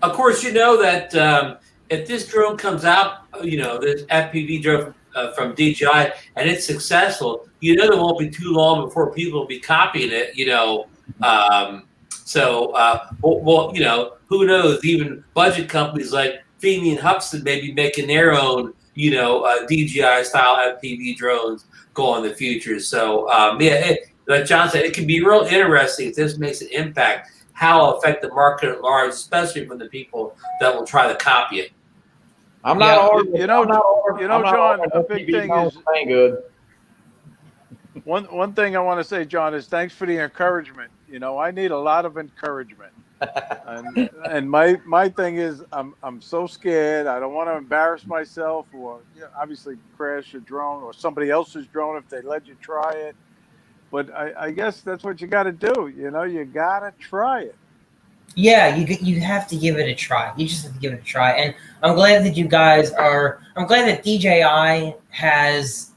Of course, you know that if this drone comes out, this FPV drone from DJI, and it's successful, there won't be too long before people will be copying it. Who knows? Even budget companies like Feeney and Hubson may be making their own, DJI style FPV drones go in the future. So, like John said, it can be real interesting if this makes an impact, how it'll affect the market at large, especially from the people that will try to copy it. I'm not arguing. John, a big thing is good. One thing I want to say, John, is thanks for the encouragement. I need a lot of encouragement. and my thing is, I'm so scared. I don't want to embarrass myself, or obviously crash a drone or somebody else's drone if they let you try it. But I guess that's what you got to do. You got to try it. Yeah, you have to give it a try. You just have to give it a try. And I'm glad that I'm glad that DJI has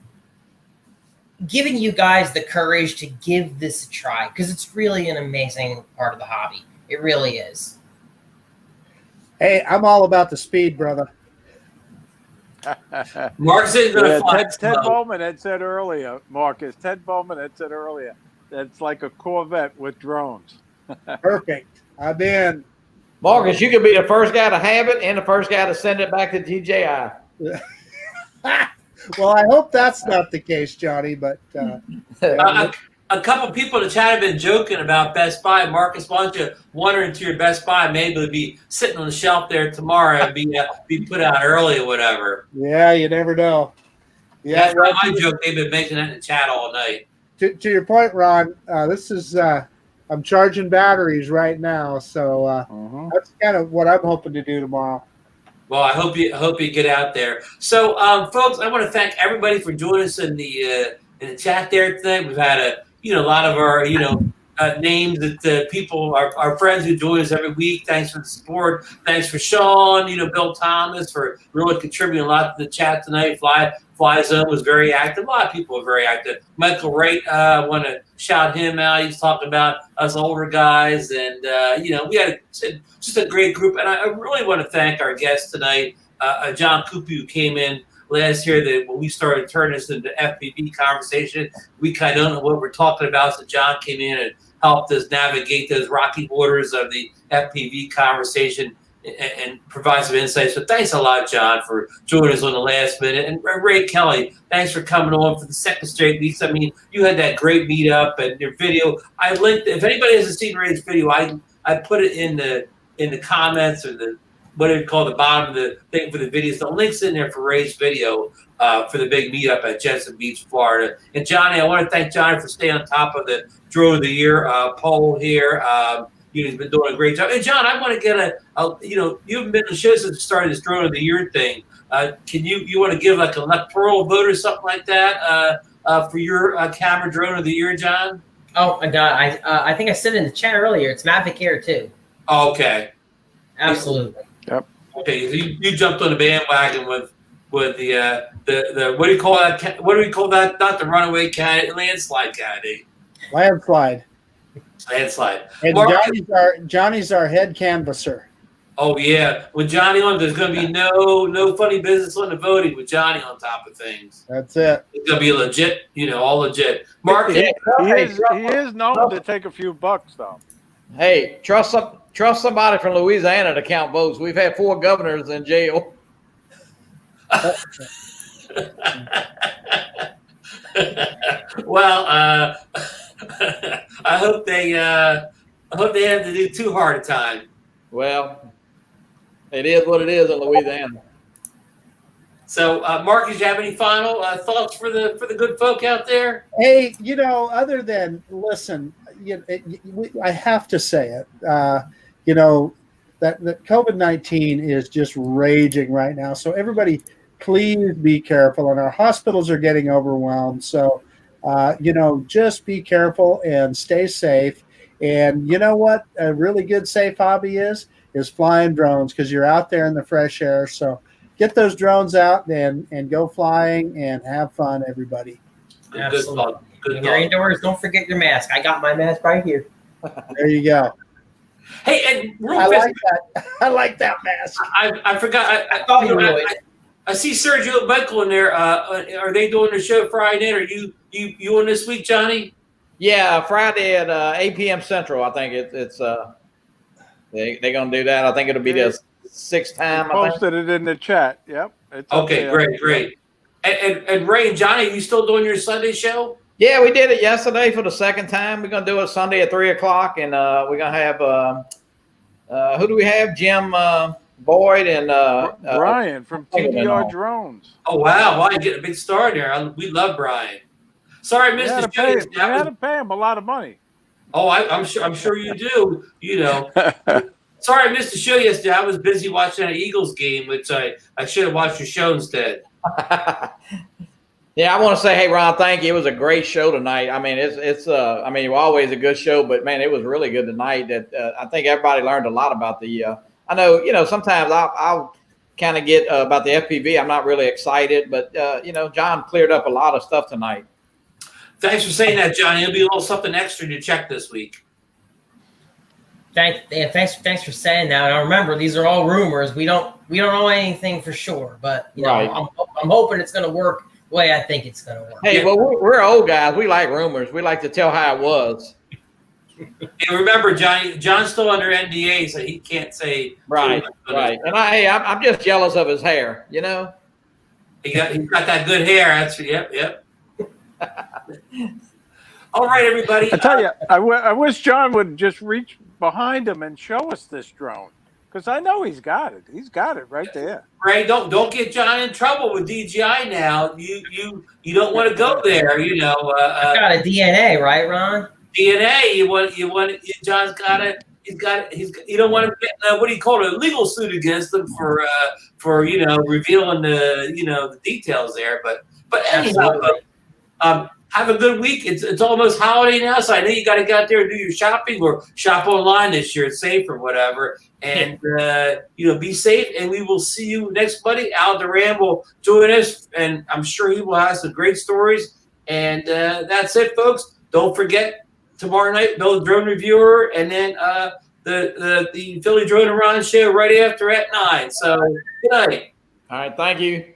given you guys the courage to give this a try, because it's really an amazing part of the hobby. It really is. Hey, I'm all about the speed, brother. Marcus is going to fly. Ted Bowman had said earlier, Marcus. Ted Bowman had said earlier that's like a Corvette with drones. Perfect. I'm in. Marcus, you could be the first guy to have it and the first guy to send it back to DJI. Well, I hope that's not the case, Johnny, but a couple people in the chat have been joking about Best Buy. Marcus, why don't you wander into your Best Buy? Maybe it'll be sitting on the shelf there tomorrow and be put out early or whatever. Yeah, you never know. Yeah, that's not my joke. They've been making that in the chat all night. To your point, Ron, this is I'm charging batteries right now, so that's kind of what I'm hoping to do tomorrow. Well, I hope you get out there. So, folks, I want to thank everybody for joining us in the chat there today. We've had a lot of our names that people, our friends who join us every week. Thanks for the support. Thanks for Sean, Bill Thomas for really contributing a lot to the chat tonight. Fly Zone was very active. A lot of people were very active. Michael Wright, I want to shout him out. He's talking about us older guys, and we had just a great group. And I really want to thank our guest tonight, John Cooper, who came in last year. That when we started turning this into FPV conversation, we kind of don't know what we're talking about. So John came in and helped us navigate those rocky waters of the FPV conversation and provide some insights. So thanks a lot, John, for joining us on the last minute. And Ray Kelly, thanks for coming on for the second straight week. I mean, you had that great meetup and your video. I linked. If anybody hasn't seen Ray's video, I put it in the comments or the what do you call the bottom of the thing for the videos. The link's in there for Ray's video for the big meetup at Jensen Beach, Florida. And Johnny, I want to thank Johnny for staying on top of the Drone of the Year poll here. He's been doing a great job. And John, I want to get you haven't been on the show since the start of this Drone of the Year thing. Can you want to give like an electoral vote or something like that for your camera Drone of the Year, John? Oh my God, I think I said in the chat earlier. It's Mavic Air 2. Oh, okay. Absolutely. Yep. Okay, so you jumped on the bandwagon with the what do you call that? What do we call that? Not the runaway candidate, landslide candidate. Landslide. And Johnny's our head canvasser. Oh yeah, with Johnny on, there's going to be no funny business on the voting with Johnny on top of things. That's it. It's going to be legit, all legit. Mark, he is known to take a few bucks though. Hey, trust somebody from Louisiana to count votes. We've had 4 governors in jail. Well, I hope they have to do too hard a time. Well, it is what it is in Louisiana. So, Marcus, you have any final thoughts for the good folk out there? Hey, other than listen, I have to say it. That COVID-19 is just raging right now. So everybody, please be careful. And our hospitals are getting overwhelmed. So, just be careful and stay safe. And you know what? A really good safe hobby is flying drones, because you're out there in the fresh air. So get those drones out and go flying and have fun, everybody. Absolutely. When you're indoors, don't forget your mask. I got my mask right here. There you go. Hey, and real I fast, like that. I like that mask. I forgot. I thought you would. I see Sergio Michael in there. Are they doing the show Friday night? Are you on this week, Johnny? Yeah, Friday at 8 p.m. Central. I think it's they're gonna do that. I think it'll be the sixth time. I Posted it in the chat. Yep. It's okay, great. And Ray and Johnny, are you still doing your Sunday show? Yeah, we did it yesterday for the second time. We're gonna do it Sunday at 3 o'clock, and we're gonna have who do we have? Jim Boyd and Brian from TDR Drones. Oh wow, well, I get a big star there. We love Brian. Sorry, You Mr. had to pay him a lot of money. Oh, I'm sure you do. Sorry, I missed the show yesterday. I was busy watching an Eagles game, which I should have watched your show instead. Yeah, I want to say, hey, Ron, thank you. It was a great show tonight. I mean, it's always a good show, but man, it was really good tonight. That I think everybody learned a lot about the. I know, sometimes I'll kind of get about the FPV. I'm not really excited, but John cleared up a lot of stuff tonight. Thanks for saying that, Johnny. It'll be a little something extra to check this week. Thanks for saying that. Now remember, these are all rumors. We don't know anything for sure, but Right. I'm hoping it's going to work the way I think it's going to work. Hey, well, we're old guys. We like rumors. We like to tell how it was. And remember, John's still under NDA, so he can't say. Right. And I'm just jealous of his hair. He's got that good hair. That's yep. All right, everybody. I tell you, I wish John would just reach behind him and show us this drone, because I know he's got it. He's got it right there. Ray, don't get John in trouble with DJI now. You don't want to go there. He's got a DNA, right, Ron? DNA. You want. John's got it. You don't want to get what do you call it? A legal suit against them for revealing the details there. But anyhow. Have a good week. It's almost holiday now, so I know you got to get out there and do your shopping or shop online this year. It's safe or whatever. And, be safe. And we will see you next Monday. Al Duran will join us, and I'm sure he will have some great stories. And that's it, folks. Don't forget, tomorrow night, Bill Drone Reviewer, and then the Philly Drone and Ron show right after at 9. So, good night. All right. Thank you.